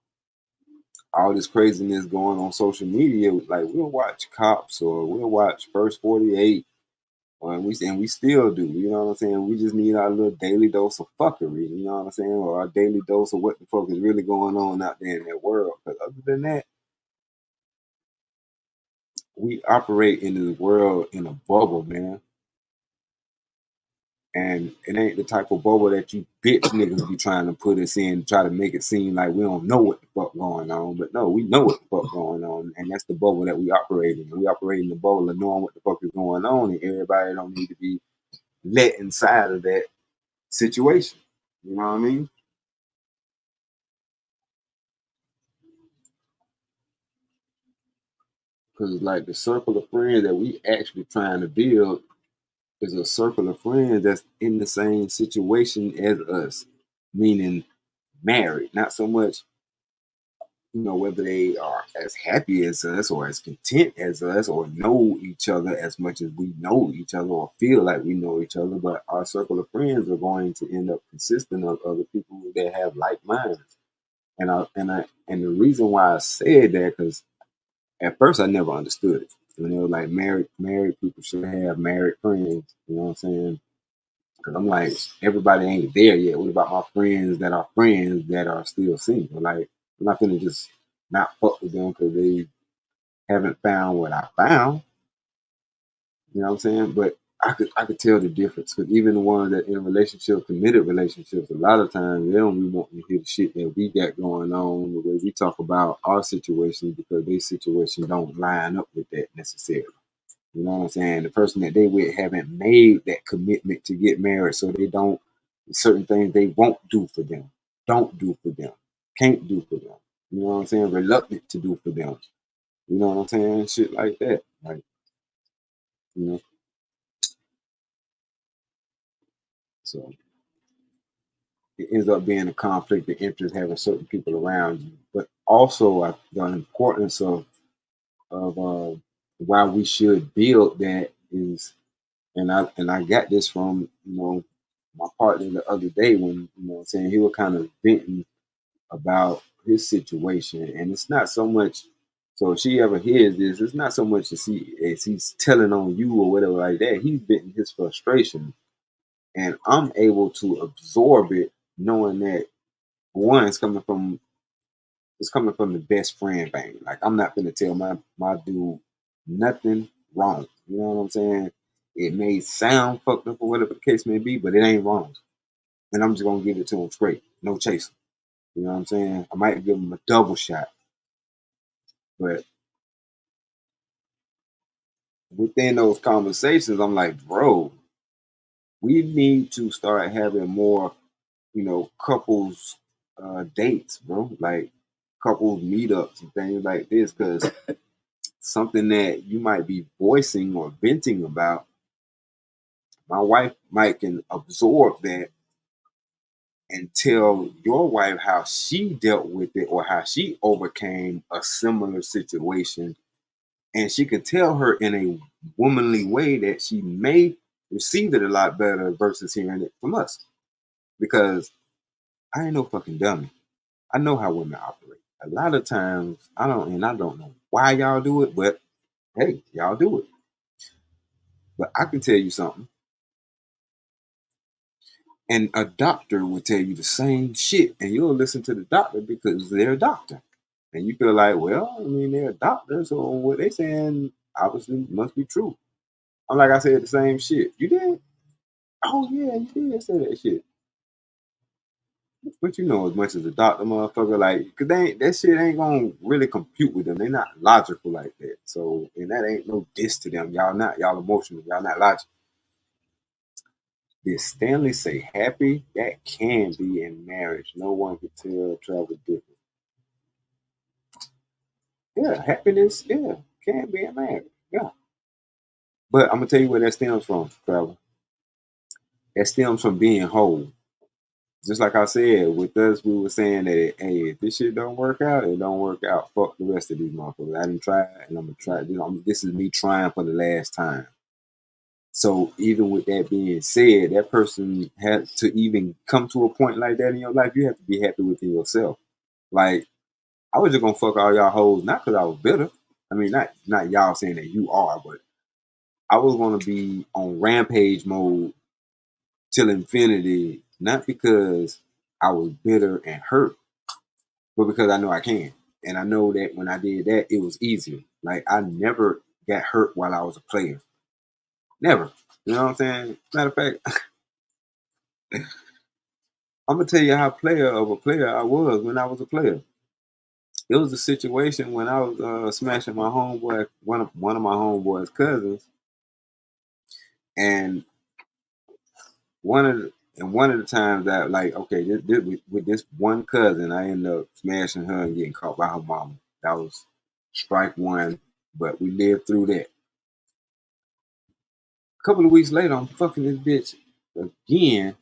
all this craziness going on social media, like we'll watch Cops or we'll watch First 48, and we still do. You know what I'm saying? We just need our little daily dose of fuckery. You know what I'm saying? Or our daily dose of what the fuck is really going on out there in that world. Because other than that, we operate in this world in a bubble, man. And it ain't the type of bubble that you bitch niggas be trying to put us in, try to make it seem like we don't know what the fuck going on. But no, we know what the fuck going on. And that's the bubble that we operate in. We operate in the bubble of knowing what the fuck is going on. And everybody don't need to be let inside of that situation. You know what I mean? Because like the circle of friends that we actually trying to build is a circle of friends that's in the same situation as us, meaning married. Not so much, you know, whether they are as happy as us or as content as us or know each other as much as we know each other or feel like we know each other, but our circle of friends are going to end up consisting of other people that have like minds. And the reason why I said that, because at first I never understood it. When they were like married people should have married friends. You know what I'm saying? Because I'm like, everybody ain't there yet. What about my friends that are still single? Like, I'm not gonna just not fuck with them because they haven't found what I found. You know what I'm saying? But I could tell the difference because even the ones that in relationships, committed relationships, a lot of times they don't really want to hear the shit that we got going on, the way we talk about our situation because their situation don't line up with that necessarily. You know what I'm saying? The person that they with haven't made that commitment to get married, so they don't certain things they won't do for them, don't do for them, can't do for them. You know what I'm saying? Reluctant to do for them. You know what I'm saying? Shit like that. Like, you know, so it ends up being a conflict of interest having certain people around you. But also the importance of why we should build that is, and I got this from, you know, my partner the other day when, you know what I'm saying, he was kind of venting about his situation. And it's not so much, so if she ever hears this, it's not so much as he's telling on you or whatever like that. He's venting his frustration. And I'm able to absorb it knowing that one, it's coming from the best friend vein. Like I'm not gonna tell my dude nothing wrong. You know what I'm saying? It may sound fucked up or whatever the case may be, but it ain't wrong. And I'm just gonna give it to him straight, no chaser. You know what I'm saying? I might give him a double shot, but within those conversations, I'm like, bro, we need to start having more, you know, couples dates, bro. Like couples meetups and things like this, because something that you might be voicing or venting about, my wife might can absorb that and tell your wife how she dealt with it or how she overcame a similar situation. And she can tell her in a womanly way that she may receive it a lot better versus hearing it from us. Because I ain't no fucking dummy. I know how women operate. A lot of times I don't know why y'all do it, but hey, y'all do it. But I can tell you something. And a doctor will tell you the same shit, and you'll listen to the doctor because they're a doctor. And you feel like, well, I mean, they're a doctor, so what they saying obviously must be true. I'm like, I said the same shit. You did? Oh yeah, you did say that shit. But you know as much as a doctor, motherfucker, like, cause that shit ain't gonna really compute with them. They're not logical like that. So, and that ain't no diss to them. Y'all emotional. Y'all not logical. Did Stanley say happy? That can be in marriage. No one could tell travel different. Yeah, happiness, yeah, can be in marriage. Yeah. But I'm gonna tell you where that stems from, travel. That stems from being whole. just like I said, with us, we were saying that, hey, if this shit don't work out, it don't work out. Fuck the rest of these motherfuckers. I didn't try, and I'm gonna try. This is me trying for the last time. So even with that being said, that person has to even come to a point like that in your life. You have to be happy within yourself. Like I was just gonna fuck all y'all hoes, not because I was bitter. I mean, not y'all saying that you are, but I was gonna be on rampage mode till infinity, not because I was bitter and hurt, but because I know I can. And I know that when I did that, it was easier. Like I never got hurt while I was a player. Never. You know what I'm saying? Matter of fact, I'm gonna tell you how player of a player I was when I was a player. It was a situation when I was smashing my homeboy, one of my homeboy's cousins, and one of the times that like okay, with this one cousin, I ended up smashing her and getting caught by her mama. That was strike one, but we lived through that. A couple of weeks later, I'm fucking this bitch again.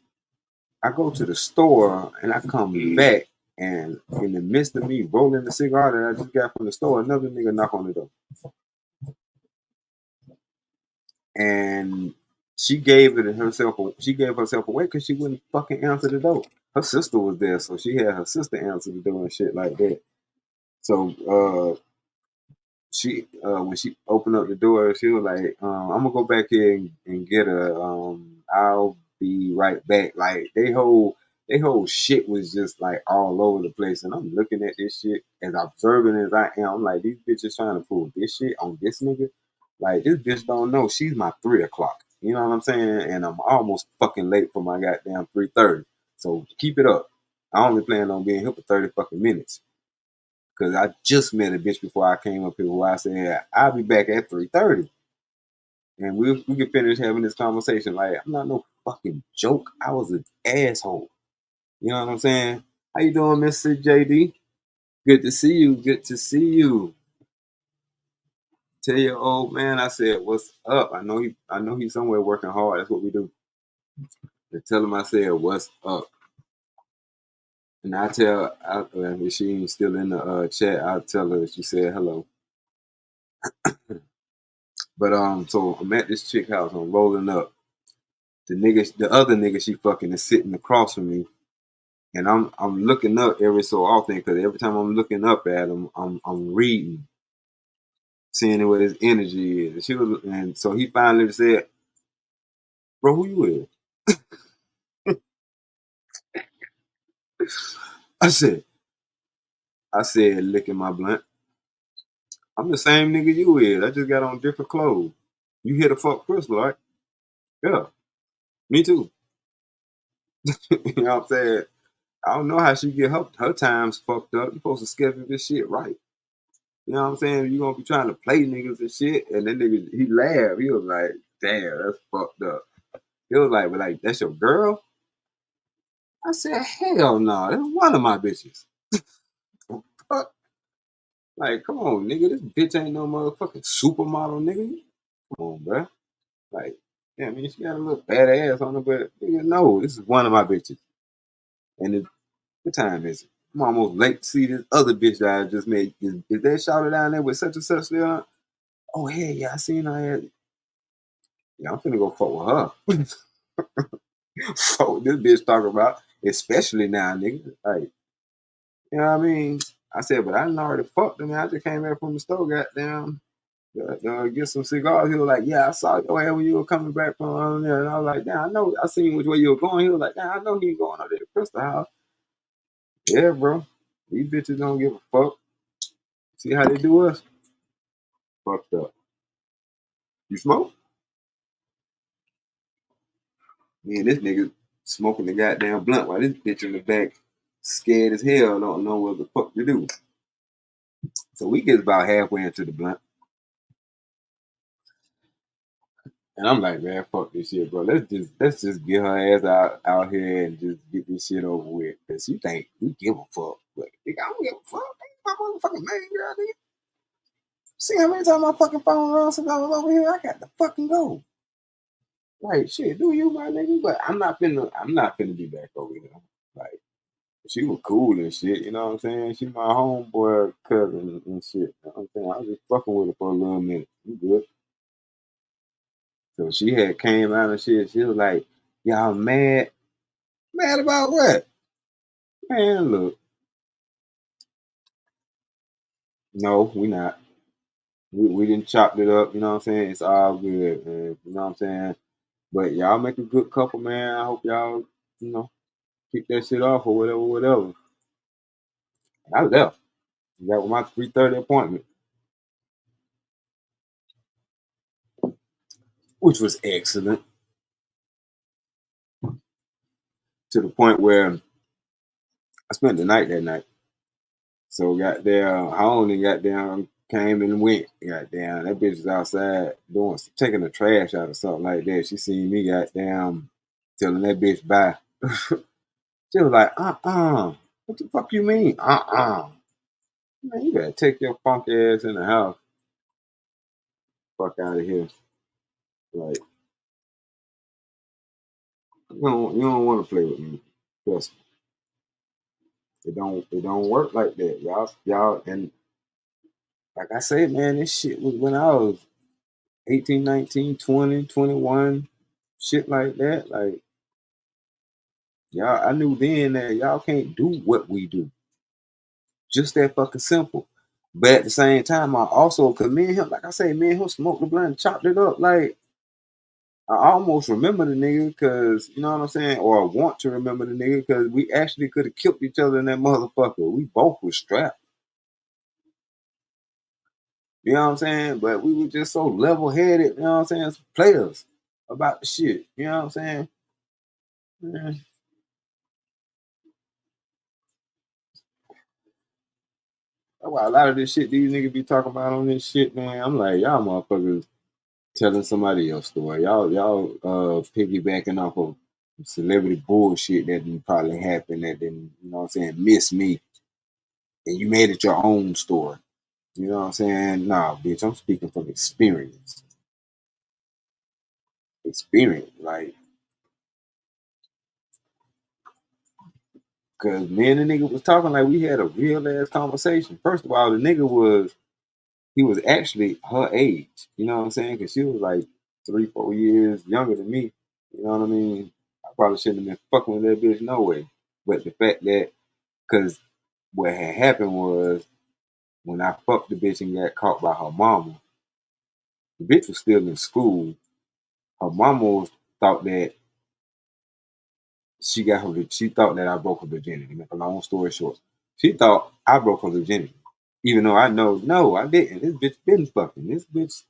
I go to the store and I come back, and in the midst of me rolling the cigar that I just got from the store, another nigga knock on the door. And she gave it herself. She gave herself away because she wouldn't fucking answer the door. Her sister was there, so she had her sister answer the door and shit like that. So she when she opened up the door, she was like, "I'm gonna go back here and get her. I'll be right back." Like they whole shit was just like all over the place, and I'm looking at this shit as observant as I am. I'm like, these bitches trying to pull this shit on this nigga. Like this bitch don't know she's my 3 o'clock. You know what I'm saying? And I'm almost fucking late for my goddamn 3:30. So keep it up. I only plan on being here for 30 fucking minutes. Cause I just met a bitch before I came up here who I said I'll be back at 3:30. And we can finish having this conversation. Like I'm not no fucking joke. I was an asshole. You know what I'm saying? How you doing, Mr. JD? Good to see you. Good to see you. Tell your old man I said, what's up? I know he's somewhere working hard. That's what we do. And tell him I said, what's up? And if she ain't still in the chat, I'll tell her she said hello. But so I'm at this chick house. I'm rolling up. The other nigga she fucking is sitting across from me, and I'm looking up every so often because every time I'm looking up at him, I'm reading, seeing what his energy is. And so he finally said, "Bro, who you with?" I said, licking my blunt. I'm the same nigga you is. I just got on different clothes. You here to fuck Crystal, right? Yeah, me too. You know what I'm saying? I don't know how she get her times fucked up. You supposed to schedule this shit right. You know what I'm saying? You gonna be trying to play niggas and shit, and then nigga he laughed. He was like, "Damn, that's fucked up." He was like, "But like, that's your girl?" I said, "Hell no, that's one of my bitches." Fuck. Like, come on, nigga, this bitch ain't no motherfucking supermodel, nigga. Come on, bruh. Like, yeah, I mean, she got a little bad ass on her, but nigga, no, this is one of my bitches. And what time is it? I'm almost late to see this other bitch that I just made. Is that shouted down there with such and such there? Oh, hey, yeah, I seen her. Yeah, I'm finna go fuck with her. Fuck what this bitch talking about, especially now, nigga. Like, you know what I mean? I said, but I didn't already fucked him. I just came back from the store, goddamn, get some cigars. He was like, yeah, I saw your ass when you were coming back from there. And I was like, damn, I know, I seen which way you were going. He was like, damn, I know he ain't going out there to Crystal House. Yeah, bro. These bitches don't give a fuck. See how they do us? Fucked up. You smoke? Me and this nigga smoking the goddamn blunt while this bitch in the back scared as hell, don't know what the fuck to do. So we get about halfway into the blunt. And I'm like, man, fuck this shit, bro. Let's just get her ass out here and just get this shit over with. Cause you think we give a fuck. But nigga, I don't give a fuck. My motherfucking main girl, nigga. See how many times my fucking phone rung since I was over here? I got to fucking go. Like shit, do you my nigga? But I'm not finna be back over here. Like she was cool and shit, you know what I'm saying? She my homeboy cousin and shit. You know what I'm saying? I was just fucking with her for a little minute. You good? So she had came out and shit. She was like, y'all mad? Mad about what? Man, look, no, we not. We didn't chop it up, you know what I'm saying? It's all good, man. You know what I'm saying? But y'all make a good couple, man. I hope y'all, you know, kick that shit off or whatever, whatever. And I left. That was my 3:30 appointment, which was excellent to the point where I spent the night that night. So got there, home and got down, came and went. Got down. That bitch was outside doing taking the trash out or something like that. She seen me got down telling that bitch bye. She was like, what the fuck you mean? Man, you better take your funky ass in the house. Fuck out of here. Like, you don't want to play with me. Trust me. It don't work like that. Y'all and like I said, man, this shit was when I was 18, 19, 20, 21, shit like that. Like, y'all, I knew then that y'all can't do what we do. Just that fucking simple. But at the same time, I also, cause me and him, like I say, me and him smoked the blunt and chopped it up. Like, I almost remember the nigga because, you know what I'm saying? Or I want to remember the nigga because we actually could have killed each other in that motherfucker. We both were strapped. You know what I'm saying? But we were just so level headed, you know what I'm saying? As players about the shit. You know what I'm saying? Man, that's why a lot of this shit these niggas be talking about on this shit, man. I'm like, y'all motherfuckers telling somebody else's story. Y'all piggybacking off of celebrity bullshit that didn't probably happen that didn't, you know what I'm saying, miss me. And you made it your own story. You know what I'm saying? Nah, bitch, I'm speaking from experience. Experience. Like, cause me and the nigga was talking like we had a real ass conversation. First of all, the nigga he was actually her age. You know what I'm saying? Cause she was like 3, 4 years younger than me. You know what I mean? I probably shouldn't have been fucking with that bitch no way. But the fact that, cause what had happened was when I fucked the bitch and got caught by her mama, the bitch was still in school. Her mama thought that she thought that I broke her virginity. Make a long story short, she thought I broke her virginity, even though I know no, I didn't. This bitch been fucking. This bitch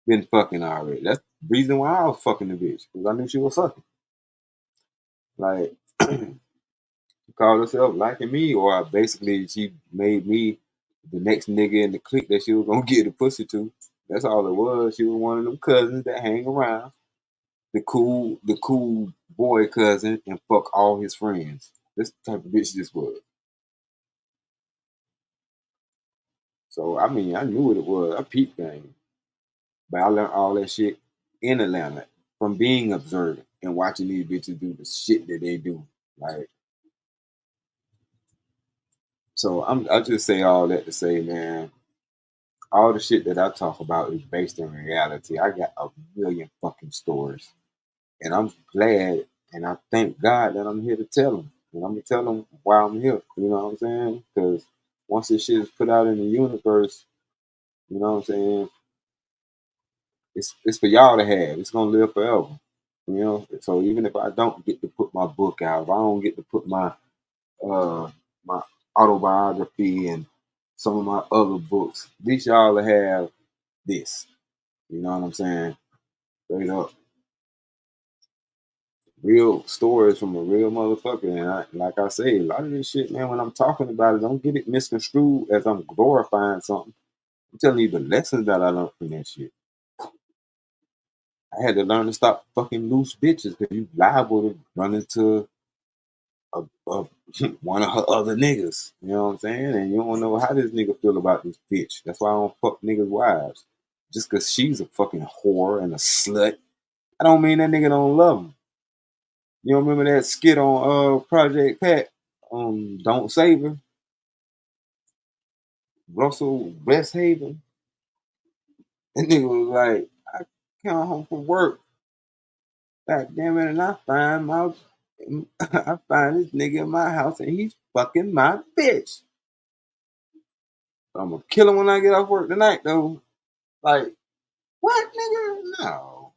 been fucking already. That's the reason why I was fucking the bitch because I knew she was fucking. Like she called herself liking me, or basically she made me the next nigga in the clique that she was gonna get the pussy to. That's all it was. She was one of them cousins that hang around. The cool boy cousin and fuck all his friends. This type of bitch this was. So I mean, I knew what it was. I peeped game, but I learned all that shit in Atlanta from being observant and watching these bitches do the shit that they do. Like, so I just say all that to say, man, all the shit that I talk about is based in reality. I got a million fucking stories, and I'm glad and I thank God that I'm here to tell them. And I'm gonna tell them why I'm here. You know what I'm saying? Because once this shit is put out in the universe, you know what I'm saying? It's for y'all to have. It's gonna live forever. You know. So even if I don't get to put my book out, if I don't get to put uh my autobiography and some of my other books, at least y'all will have this. You know what I'm saying? Straight up. Real stories from a real motherfucker. And like I say, a lot of this shit, man, when I'm talking about it, don't get it misconstrued as I'm glorifying something. I'm telling you the lessons that I learned from that shit. I had to learn to stop fucking loose bitches because you liable to run into a one of her other niggas. You know what I'm saying? And you don't know how this nigga feel about this bitch. That's why I don't fuck niggas' wives. Just because she's a fucking whore and a slut, I don't mean that nigga don't love him. You don't remember that skit on Project Pat Don't Save Her, Russell Westhaven. And nigga was like, I came home from work, god damn it, and I find this nigga in my house and he's fucking my bitch. So I'm gonna kill him when I get off work tonight though. Like, what nigga? No.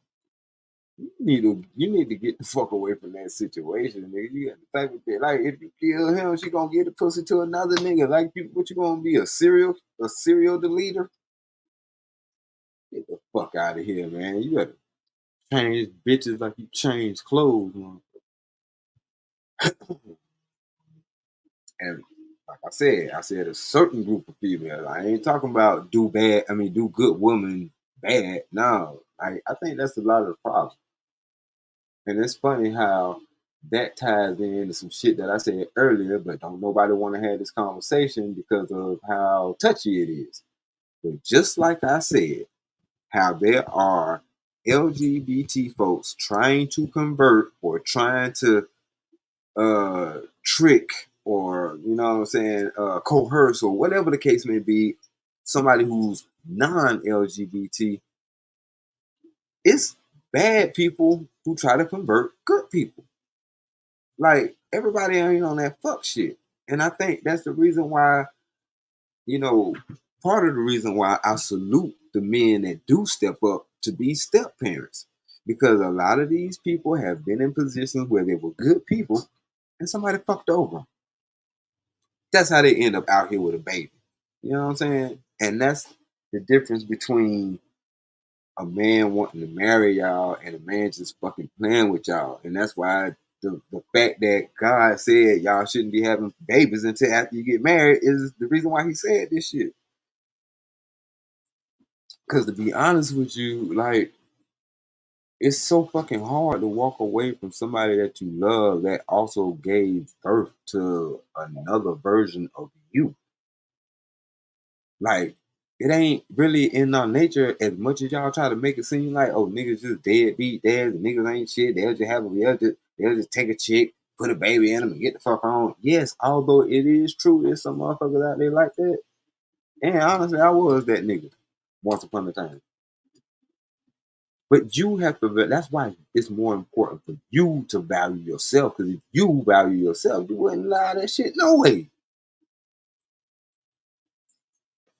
You need to get the fuck away from that situation, nigga. You got the type of thing. Like, if you kill him, she gonna get the pussy to another nigga. Like, what you gonna be, a serial deleter? Get the fuck out of here, man. You gotta change bitches like you change clothes, man. And like I said a certain group of females. I ain't talking about do good women bad. No, I think that's a lot of the problem. And it's funny how that ties into some shit that I said earlier, but don't nobody want to have this conversation because of how touchy it is. But just like I said, how there are LGBT folks trying to convert or trying to trick or, you know what I'm saying, coerce or whatever the case may be, somebody who's non-LGBT, it's bad people who try to convert good people. Like, everybody ain't on that fuck shit. And I think that's the reason why, you know, part of the reason why I salute the men that do step up to be step parents. Because a lot of these people have been in positions where they were good people and somebody fucked over them. That's how they end up out here with a baby. You know what I'm saying? And that's the difference between a man wanting to marry y'all and a man just fucking playing with y'all. And that's why the fact that God said y'all shouldn't be having babies until after you get married is the reason why he said this shit. Because to be honest with you, like, it's so fucking hard to walk away from somebody that you love that also gave birth to another version of you. Like, it ain't really in our nature as much as y'all try to make it seem like, oh, niggas just deadbeat dads and niggas ain't shit. They'll just take a chick, put a baby in them and get the fuck on. Yes, although it is true, there's some motherfuckers out there like that. And honestly, I was that nigga once upon a time. But you have to, that's why it's more important for you to value yourself. Because if you value yourself, you wouldn't allow that shit no way.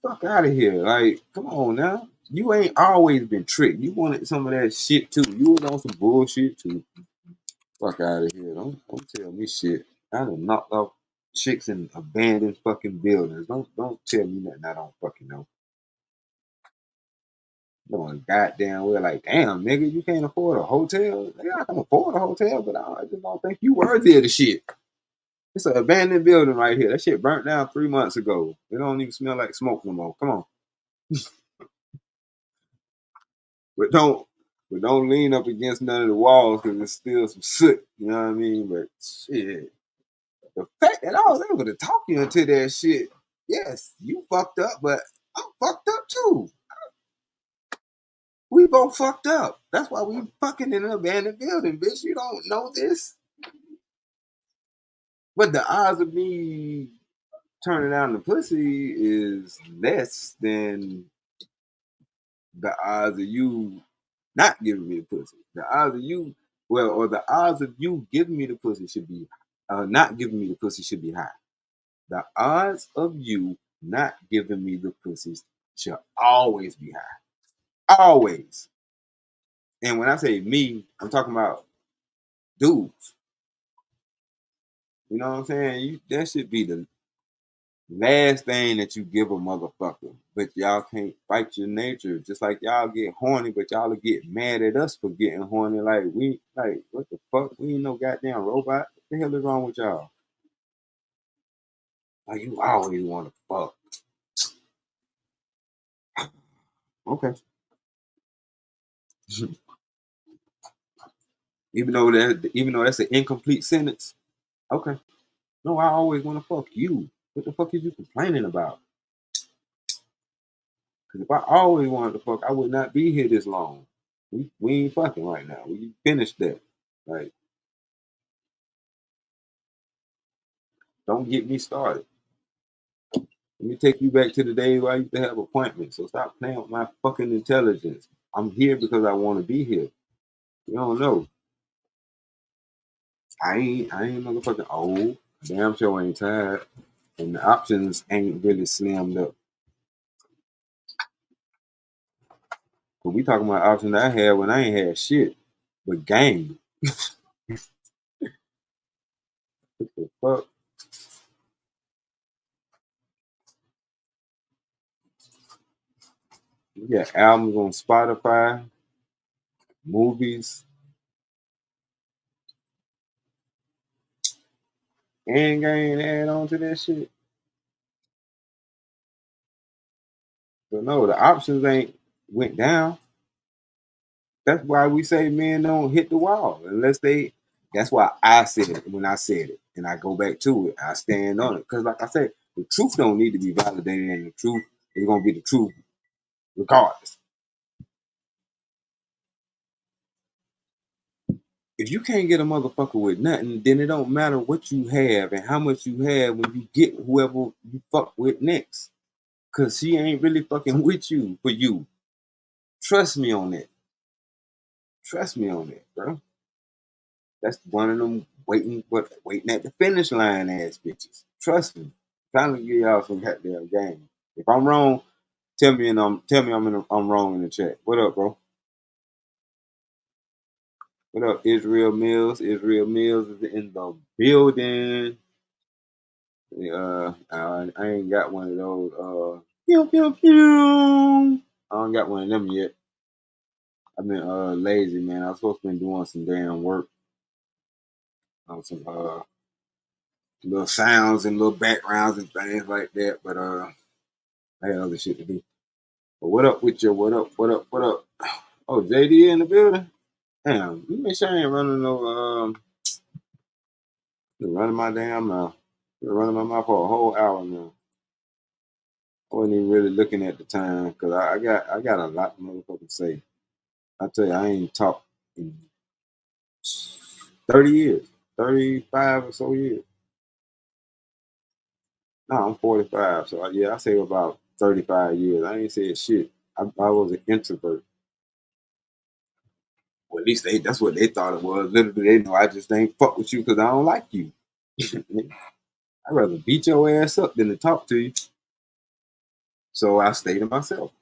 Fuck out of here. Like, come on now. You ain't always been tricked. You wanted some of that shit too. You was on some bullshit too. Fuck out of here. Don't tell me shit. I done knocked off chicks in abandoned fucking buildings. Don't tell me nothing I don't fucking know. Going goddamn well, like, damn, nigga, you can't afford a hotel. Nigga, I can afford a hotel, but I just don't think you worthy of the shit. It's an abandoned building right here. That shit burnt down 3 months ago. It don't even smell like smoke no more. Come on. But don't lean up against none of the walls because there's still some soot. You know what I mean? But shit. The fact that I was able to talk you into that shit, yes, you fucked up, but I'm fucked up too. We both fucked up. That's why we fucking in an abandoned building, bitch. You don't know this. But the odds of me turning down the pussy is less than the odds of you not giving me the pussy. The odds of you, or the odds of you giving me the pussy should be, not giving me the pussy should be high. The odds of you not giving me the pussy should always be high. Always. And when I say me, I'm talking about dudes. You know what I'm saying? That should be the last thing that you give a motherfucker. But y'all can't fight your nature. Just like y'all get horny, but y'all get mad at us for getting horny. Like, what the fuck? We ain't no goddamn robot. What the hell is wrong with y'all? Like, you always want to fuck. Okay. Even though that's an incomplete sentence. Okay. No, I always want to fuck you. What the fuck is you complaining about? Because if I always wanted to fuck, I would not be here this long. We ain't fucking right now. We finished that. Like, Don't get me started. Let me take you back to the days where I used to have appointments. So stop playing with my fucking intelligence. I'm here because I want to be here. You don't know. I ain't motherfucking old. Damn sure ain't tired. And the options ain't really slimmed up. But we talking about options I had when I ain't had shit. But game. What the fuck? You got albums on Spotify, movies, and game add on to that shit. So no, the options ain't went down. That's why we say men don't hit the wall unless they. That's why I said it when I said it, and I go back to it. I stand on it because, like I said, the truth don't need to be validated, and the truth is gonna be the truth regardless. If you can't get a motherfucker with nothing, then it don't matter what you have and how much you have when you get whoever you fuck with next. Cause she ain't really fucking with you for you. Trust me on that. Trust me on that, bro. That's one of them waiting at the finish line ass bitches. Trust me. I'm trying to give y'all some goddamn game. If I'm wrong, tell me I'm wrong in the chat. What up, bro? What up, Israel Mills? Israel Mills is in the building. I ain't got one of those. Pew pew pew. I don't got one of them yet. I've been lazy, man. I was supposed to be doing some damn work on some little sounds and little backgrounds and things like that, but I had other shit to do. But what up with you? What up? What up? What up? Oh, JD in the building. Damn, you make sure I ain't running no running my damn mouth. Been running my mouth for a whole hour now. I wasn't even really looking at the time because I got a lot to motherfucking say. I tell you, I ain't talked in 30 years, 35 or so years. No, I'm 45, so yeah, I say about 35 years. I ain't said shit. I was an introvert. Well, at least that's what they thought it was. Little do they know I just ain't fuck with you because I don't like you. I'd rather beat your ass up than to talk to you. So I stay to myself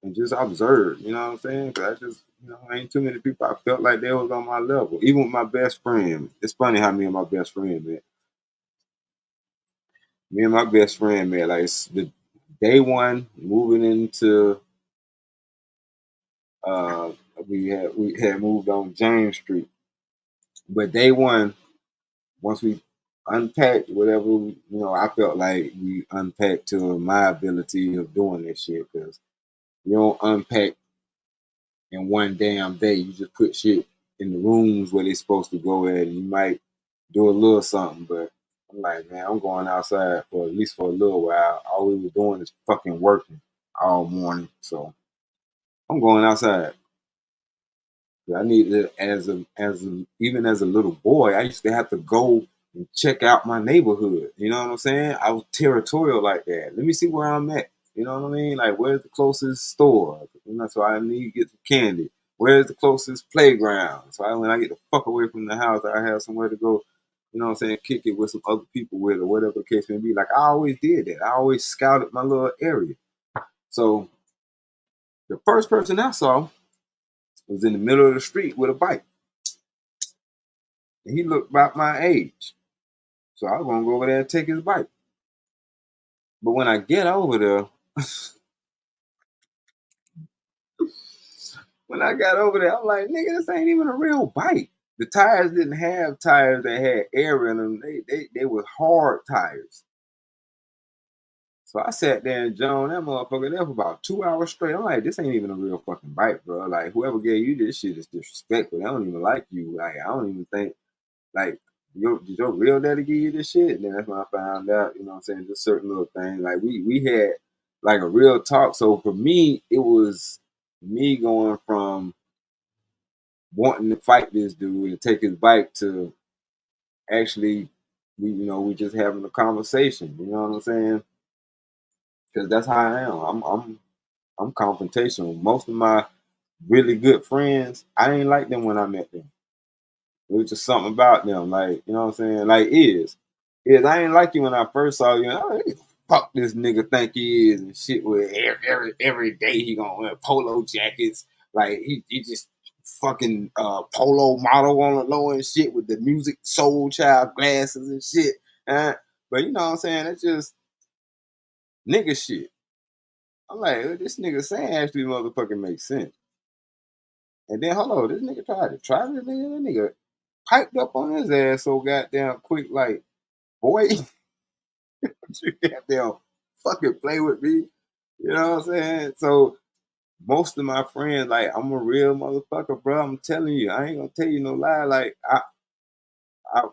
and just observe, you know what I'm saying? Because I just, ain't too many people I felt like they was on my level. Even with my best friend. It's funny how me and my best friend met. Me and my best friend met, like, it's the day one moving into, uh, we had moved on James Street. But day one, once we unpacked whatever, I felt like we unpacked to my ability of doing this shit because you don't unpack in one damn day. You just put shit in the rooms where they're supposed to go at, and you might do a little something. But I'm like, man, I'm going outside for at least for a little while. All we were doing is fucking working all morning, so I'm going outside. I needed even as a little boy, I used to have to go and check out my neighborhood. You know what I'm saying? I was territorial like that. Let me see where I'm at. You know what I mean? Like, where's the closest store? So I need to get some candy. Where's the closest playground? So when I get the fuck away from the house, I have somewhere to go. You know what I'm saying? Kick it with some other people with, or whatever the case may be. Like, I always did that. I always scouted my little area. So the first person I saw was in the middle of the street with a bike. And he looked about my age. So I was gonna go over there and take his bike. But when I get over there, when I got over there, I'm like, nigga, this ain't even a real bike. The tires didn't have tires that had air in them. They were hard tires. So I sat there and John that motherfucker there for about 2 hours straight. I'm like, this ain't even a real fucking bike, bro. Like, whoever gave you this shit is disrespectful. They don't even like you. Like, I don't even think, like, did your real daddy give you this shit? And then that's when I found out, you know what I'm saying, just certain little things. Like, we had like a real talk. So for me, it was me going from wanting to fight this dude and take his bike to actually we just having a conversation. You know what I'm saying? Because that's how I am. I'm confrontational. Most of my really good friends, I ain't like them when I met them. It was just something about them, like, you know what I'm saying? Like, I ain't like you when I first saw you. Oh, fuck this nigga think he is and shit. With every day he gonna wear polo jackets, like he just fucking polo model on the low and shit with the music soul child glasses and shit. But you know what I'm saying? It's just nigga shit. I'm like, this nigga saying actually motherfucking makes sense. And then hold on, this nigga tried to try this nigga. That nigga piped up on his ass so goddamn quick, like, boy, you goddamn fucking play with me. You know what I'm saying? So most of my friends, like, I'm a real motherfucker, bro. I'm telling you, I ain't gonna tell you no lie. Like,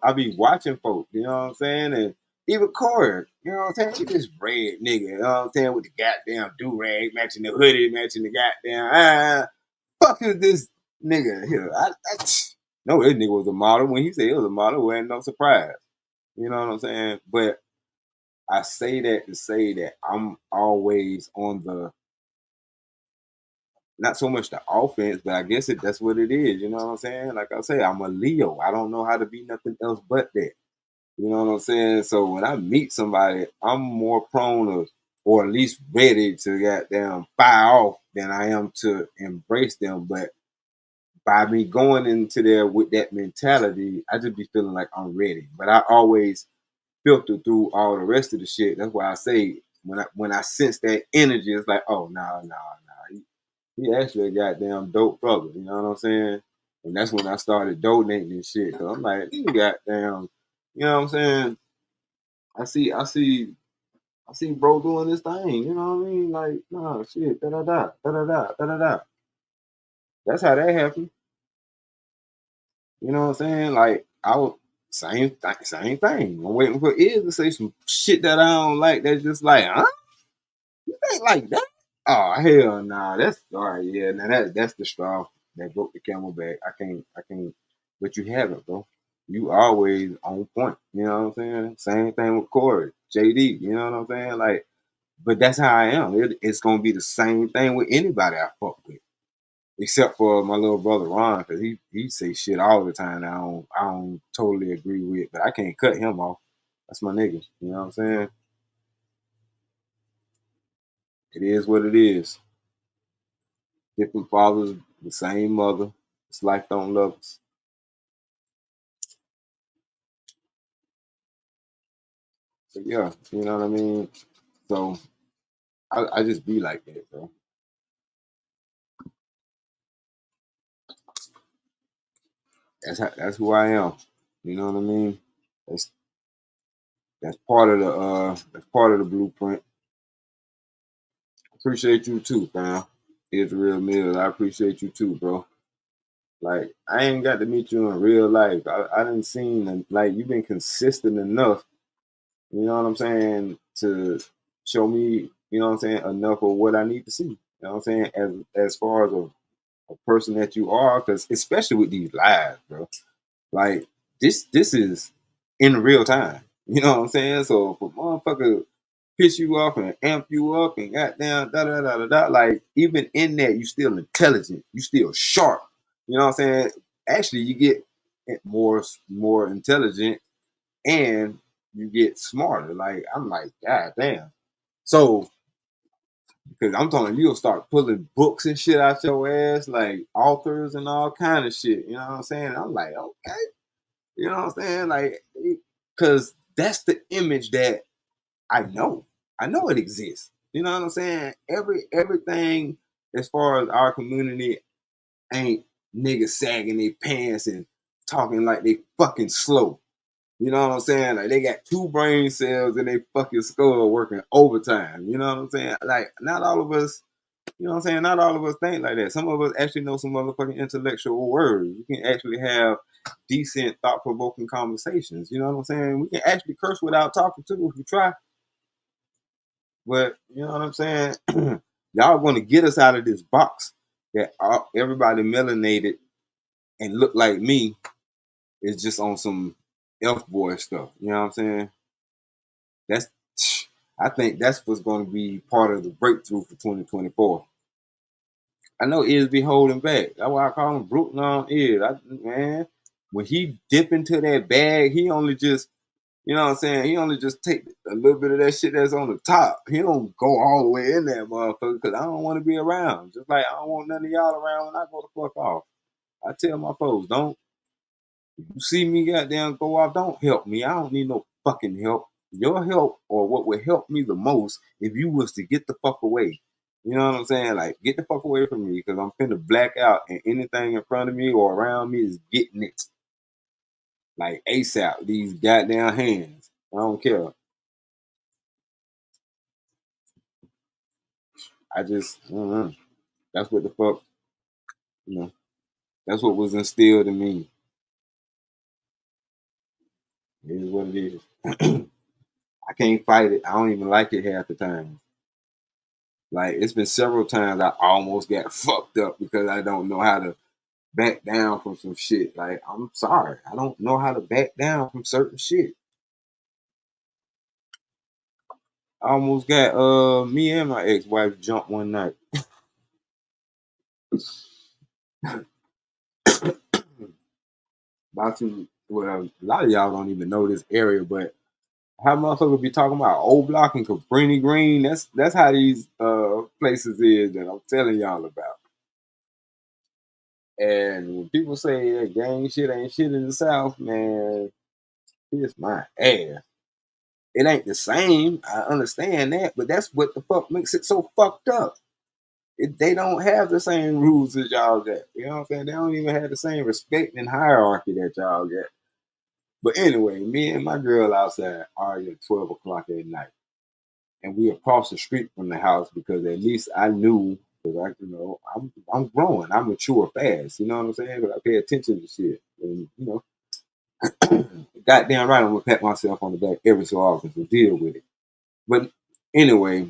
I be watching folks, you know what I'm saying? And even Corey, you know what I'm saying? He this red nigga, you know what I'm saying? With the goddamn do-rag, matching the hoodie, matching the goddamn, fuck is this nigga here? I know this nigga was a model. When he said he was a model, it wasn't no surprise. You know what I'm saying? But I say that to say that I'm always on the not so much the offense, but I guess that's what it is. You know what I'm saying? Like I say, I'm a Leo. I don't know how to be nothing else but that. You know what I'm saying? So when I meet somebody, I'm more prone to, or at least ready to goddamn fire off than I am to embrace them. But by me going into there with that mentality, I just be feeling like I'm ready. But I always filter through all the rest of the shit. That's why I say when I sense that energy, it's like, oh no. He actually a goddamn dope brother, you know what I'm saying? And that's when I started donating and shit. So I'm like, you goddamn, you know what I'm saying? I see bro doing this thing, you know what I mean? Like, nah, shit, da da da, da da da, da da da. That's how that happened. You know what I'm saying? Like, I was same thing. I'm waiting for Iz to say some shit that I don't like. That's just like, huh? You think like that? Oh hell nah. That's all right. Yeah, now that's the straw that broke the camel back. I can't. But you haven't, bro. You always on point. You know what I'm saying? Same thing with Corey, JD. You know what I'm saying? Like, but that's how I am. It's gonna be the same thing with anybody I fuck with, except for my little brother Ron, because he say shit all the time. That I don't totally agree with, but I can't cut him off. That's my nigga. You know what I'm saying? It is what it is. Different fathers, the same mother. It's life don't love us. So yeah, you know what I mean? So I just be like that, bro. That's who I am. You know what I mean? That's that's part of the blueprint. Appreciate you too, fam. It's real meal. I appreciate you too, bro. Like I ain't got to meet you in real life. I didn't seen like you've been consistent enough. You know what I'm saying to show me. You know what I'm saying enough of what I need to see. You know what I'm saying as far as a person that you are, because especially with these lives, bro. Like this is in real time. You know what I'm saying? So if a motherfucker piss you off and amp you up and goddamn da da da da da, like even in that you still intelligent, you still sharp. You know what I'm saying? Actually, you get more intelligent and you get smarter. Like I'm like, God damn. So because I'm telling you, you'll start pulling books and shit out your ass, like authors and all kind of shit. You know what I'm saying? I'm like, okay. You know what I'm saying? Like, because that's the image that I know. I know it exists. You know what I'm saying? Everything as far as our community ain't niggas sagging their pants and talking like they fucking slow. You know what I'm saying? Like they got two brain cells in their fucking skull working overtime. You know what I'm saying? Like not all of us, you know what I'm saying? Not all of us think like that. Some of us actually know some motherfucking intellectual words. We can actually have decent, thought-provoking conversations. You know what I'm saying? We can actually curse without talking too if we try. But you know what I'm saying? Y'all want to get us out of this box that everybody melanated and look like me is just on some F boy stuff. You know what I'm saying? That's I think that's what's going to be part of the breakthrough for 2024. I know Iz be holding back. That's why I call him Bruton on Iz. Man, when he dip into that bag, he only just, you know what I'm saying? He only just take a little bit of that shit that's on the top. He don't go all the way in that motherfucker because I don't want to be around. Just like I don't want none of y'all around when I go the fuck off. I tell my folks, don't you see me goddamn go off, don't help me. I don't need no fucking help. Your help or what would help me the most if you was to get the fuck away. You know what I'm saying? Like, get the fuck away from me because I'm finna black out and anything in front of me or around me is getting it. Like ASAP, these goddamn hands. I don't care. I just, I don't know. That's what the fuck, you know, that's what was instilled in me. It is what it is. I can't fight it. I don't even like it half the time. Like, it's been several times I almost got fucked up because I don't know how to back down from some shit. Like, I'm sorry. I don't know how to back down from certain shit. I almost got me and my ex-wife jumped one night. About to, well, a lot of y'all don't even know this area, but how motherfuckers be talking about Old Block and Cabrini Green? That's how these places is that I'm telling y'all about. And when people say that gang shit ain't shit in the South, man, kiss my ass. It ain't the same. I understand that, but that's what the fuck makes it so fucked up. They don't have the same rules as y'all got. You know what I'm saying? They don't even have the same respect and hierarchy that y'all got. But anyway, me and my girl outside arguing at 12 o'clock at night. And we across the street from the house because at least I knew, because I'm growing. I mature fast. You know what I'm saying? Because I pay attention to shit. And, goddamn right, I'm going to pat myself on the back every so often to deal with it. But anyway,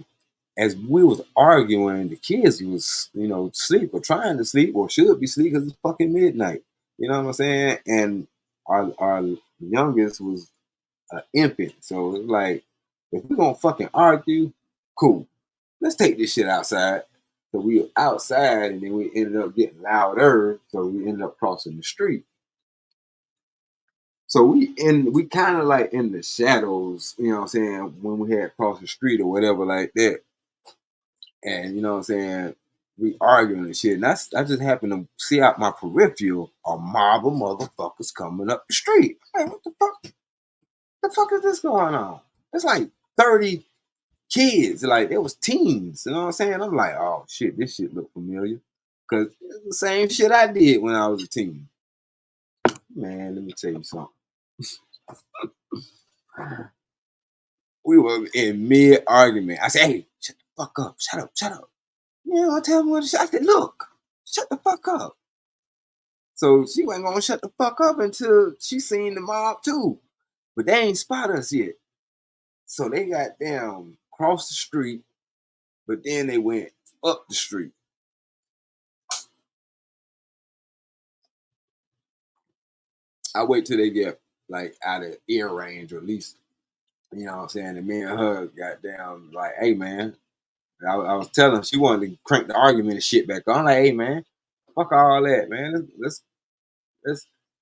as we was arguing, the kids was, sleep or trying to sleep or should be sleep because it's fucking midnight. You know what I'm saying? And our youngest was an infant. So it's like, if we're gonna fucking argue, cool. Let's take this shit outside. So we were outside and then we ended up getting louder. So we ended up crossing the street. So we kind of like in the shadows, you know what I'm saying, when we had crossed the street or whatever like that. And you know what I'm saying, we arguing and shit. And I just happened to see out my peripheral a mob of motherfuckers coming up the street. Like, what the fuck? The fuck is this going on? It's like 30 kids, like there was teens. You know what I'm saying? I'm like, oh shit, this shit look familiar. Cause it's the same shit I did when I was a teen. Man, let me tell you something. We were in mid argument. I said, hey, shut the fuck up. Shut up. You know what, tell me what to say. I said, look, shut the fuck up. So she wasn't gonna shut the fuck up until she seen the mob too. But they ain't spot us yet. So they got down across the street, but then they went up the street. I wait till they get like out of ear range, or at least, you know what I'm saying. And me and her got down like, hey man. I was telling her, she wanted to crank the argument and shit back on. I'm like, hey man, fuck all that, man. Let's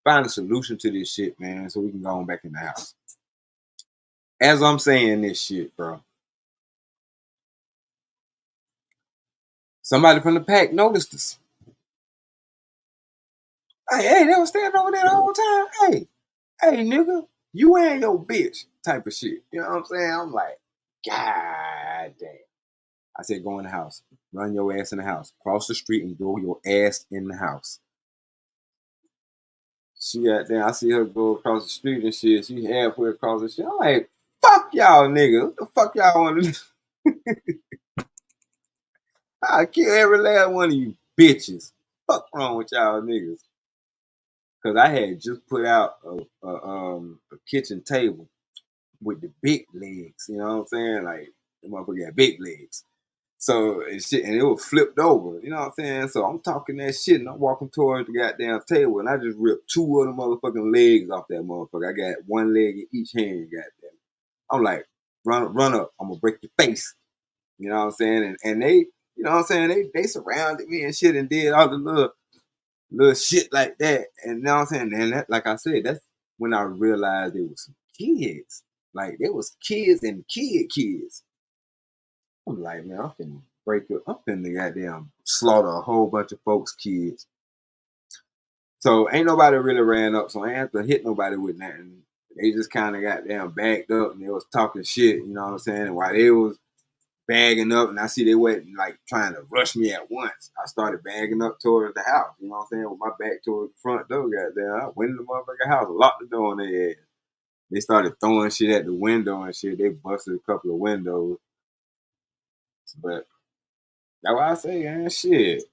find a solution to this shit, man, so we can go on back in the house. As I'm saying this shit, bro, somebody from the pack noticed us. Hey, they was standing over there the whole time. Hey, nigga, you and your bitch type of shit. You know what I'm saying? I'm like, God damn. I said, go in the house. Run your ass in the house. Cross the street and go your ass in the house. She got there. I see her go across the street and shit. She halfway across the street. I'm like, fuck y'all niggas. What the fuck y'all want to do? I'll kill every last one of you bitches. Fuck wrong with y'all niggas? Because I had just put out a kitchen table with the big legs. You know what I'm saying? Like, the motherfucker got big legs. So and shit, and it was flipped over. You know what I'm saying? So I'm talking that shit, and I'm walking towards the goddamn table, and I just ripped two of the motherfucking legs off that motherfucker. I got one leg in each hand. Goddamn. I'm like, run up. I'm gonna break your face. You know what I'm saying? And they, you know what I'm saying? They surrounded me and shit and did all the little shit like that. And you know what I'm saying? And that, like I said, that's when I realized it was some kids. Like there was kids and kids. I'm like, man, I'm finna break up. I'm finna goddamn slaughter a whole bunch of folks' kids. So ain't nobody really ran up, so I ain't have to hit nobody with nothing. They just kind of got damn backed up and they was talking shit, you know what I'm saying? And while they was bagging up and I see they wasn't like trying to rush me at once, I started bagging up towards the house, you know what I'm saying? With my back towards the front door, goddamn. I went in the motherfucking house, locked the door on their ass. They started throwing shit at the window and shit. They busted a couple of windows. But that's why I say, man, shit.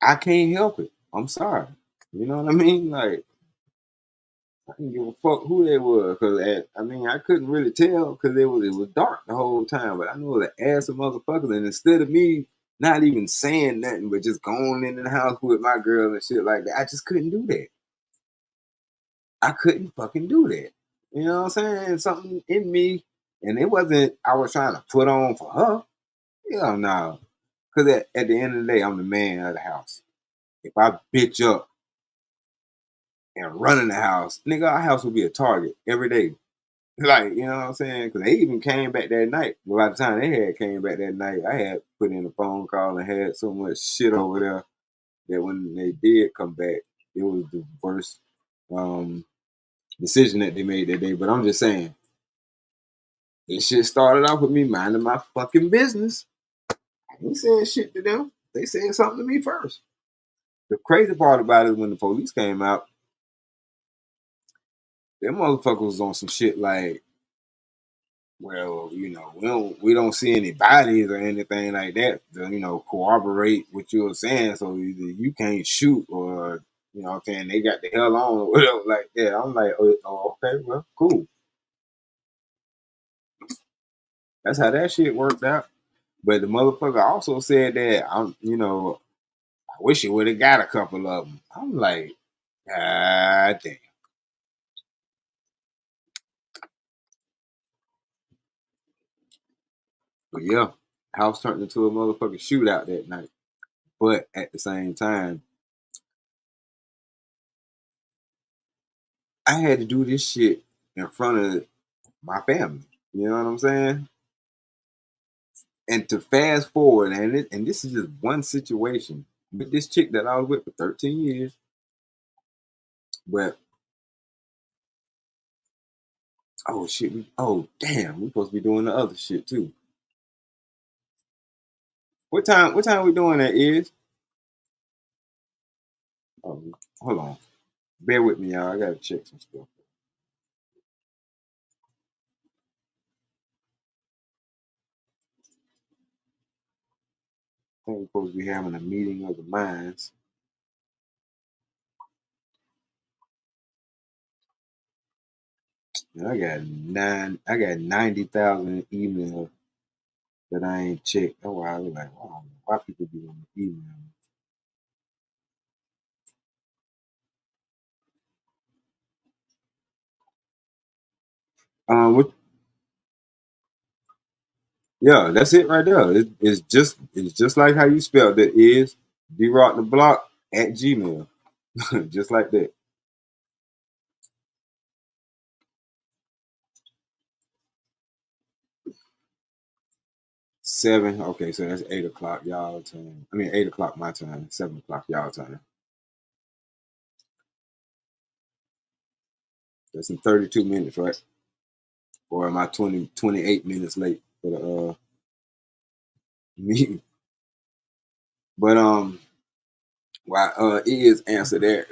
I can't help it. I'm sorry. You know what I mean? Like, I didn't give a fuck who they were, cause I mean I couldn't really tell because it was dark the whole time. But I knew it was an ass of motherfuckers, and instead of me not even saying nothing but just going in the house with my girl and shit like that, I just couldn't do that. I couldn't fucking do that. You know what I'm saying? Something in me, and it wasn't I was trying to put on for her. Hell no. Cause at the end of the day, I'm the man of the house. If I bitch up and run in the house, nigga, our house will be a target every day. Like, you know what I'm saying? Because they even came back that night. But by the time they had came back that night, I had put in a phone call and had so much shit over there that when they did come back, it was the worst decision that they made that day. But I'm just saying, this shit started off with me minding my fucking business. I ain't saying shit to them. They said something to me first. The crazy part about it when the police came out, them motherfuckers was on some shit like, well, you know, we don't see any bodies or anything like that to, you know, corroborate what you were saying. So either you can't shoot or, you know what I'm saying, they got the hell on or whatever like that. I'm like, oh okay, well, cool. That's how that shit worked out. But the motherfucker also said that I wish you would have got a couple of them. I'm like, God damn. But yeah, house turned into a motherfucking shootout that night. But at the same time, I had to do this shit in front of my family. You know what I'm saying? And to fast forward, and this is just one situation with this chick that I was with for 13 years. But oh shit, oh damn, we supposed to be doing the other shit too. What time we doing that is? Oh, hold on. Bear with me, y'all. I gotta check some stuff. I think we're supposed to be having a meeting of the minds. And I got 90,000 emails that I ain't checked. That's why I was like, wow, why people be on the email? What Yeah, that's it right there. It's just like how you spelled it is drock the block at Gmail. Just like that. 7. Okay, so that's 8 o'clock y'all time. I mean 8 o'clock my time, 7 o'clock y'all time. That's in 32 minutes, right? Or am I 28 minutes late for the meeting? But why is answer that.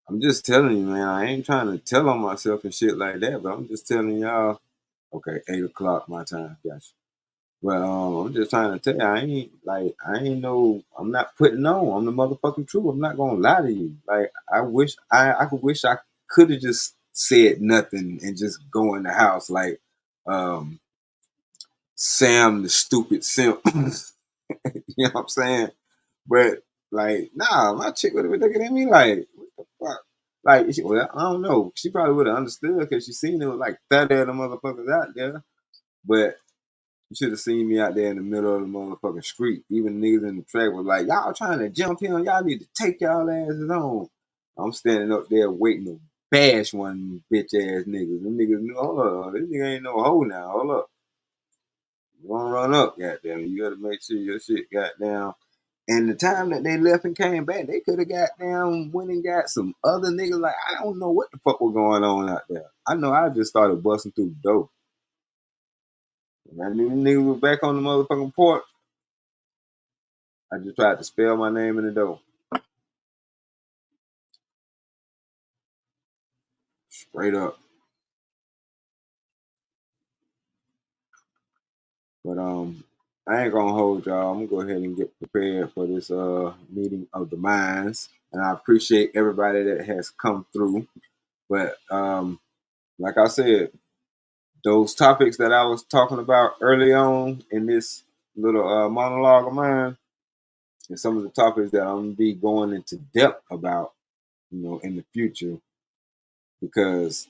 I'm just telling you, man, I ain't trying to tell on myself and shit like that, but I'm just telling y'all, okay, 8 o'clock my time, gotcha. But I'm just trying to tell you, I'm not putting on. I'm the motherfucking truth. I'm not gonna lie to you. Like I wish I could have just said nothing and just go in the house. Like Sam the stupid simp. You know what I'm saying? But like, nah, my chick would have been looking at me like, what the fuck? Like, well, I don't know. She probably would have understood because she seen it was like 30 of the motherfuckers out there. But you should have seen me out there in the middle of the motherfucking street. Even niggas in the track was like, y'all trying to jump in, y'all need to take y'all asses on. I'm standing up there waiting to bash one bitch ass niggas. Them niggas knew, hold up, this nigga ain't no hoe now, hold up. You wanna run up, goddamn. You gotta make sure your shit goddamn. And the time that they left and came back, they could have got down, went and got some other niggas. Like, I don't know what the fuck was going on out there. I know I just started busting through the door. And I knew the niggas was back on the motherfucking porch. I just tried to spell my name in the door. Straight up. But I ain't gonna hold y'all. I'm gonna go ahead and get prepared for this meeting of the minds. And I appreciate everybody that has come through. But like I said, those topics that I was talking about early on in this little monologue of mine, and some of the topics that I'm gonna be going into depth about, in the future, because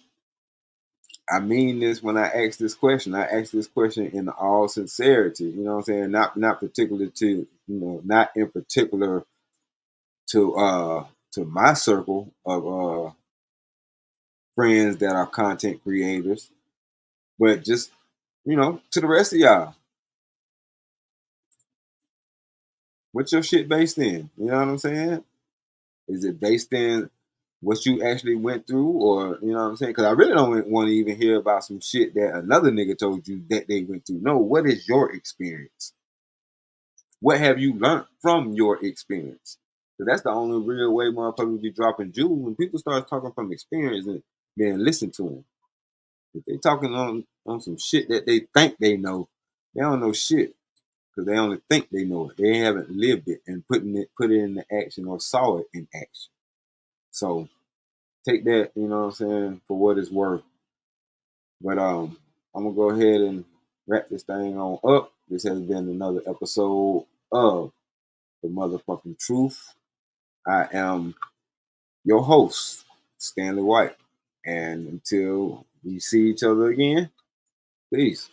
I mean this when I ask this question. I ask this question in all sincerity. You know what I'm saying? Not particular to, not in particular to my circle of friends that are content creators, but just, to the rest of y'all. What's your shit based in? You know what I'm saying? Is it based in what you actually went through, or you know what I'm saying? Because I really don't want to even hear about some shit that another nigga told you that they went through. No, what is your experience? What have you learned from your experience? Because that's the only real way motherfuckers be dropping jewels, when people start talking from experience and then listen to them. If they talking on some shit that they think they know, they don't know shit because they only think they know it. They haven't lived it and put it into action or saw it in action. So take that, you know what I'm saying, for what it's worth. But I'm gonna go ahead and wrap this thing on up. This has been another episode of The Motherfucking Truth. I am your host, Stanley White. And until we see each other again, peace.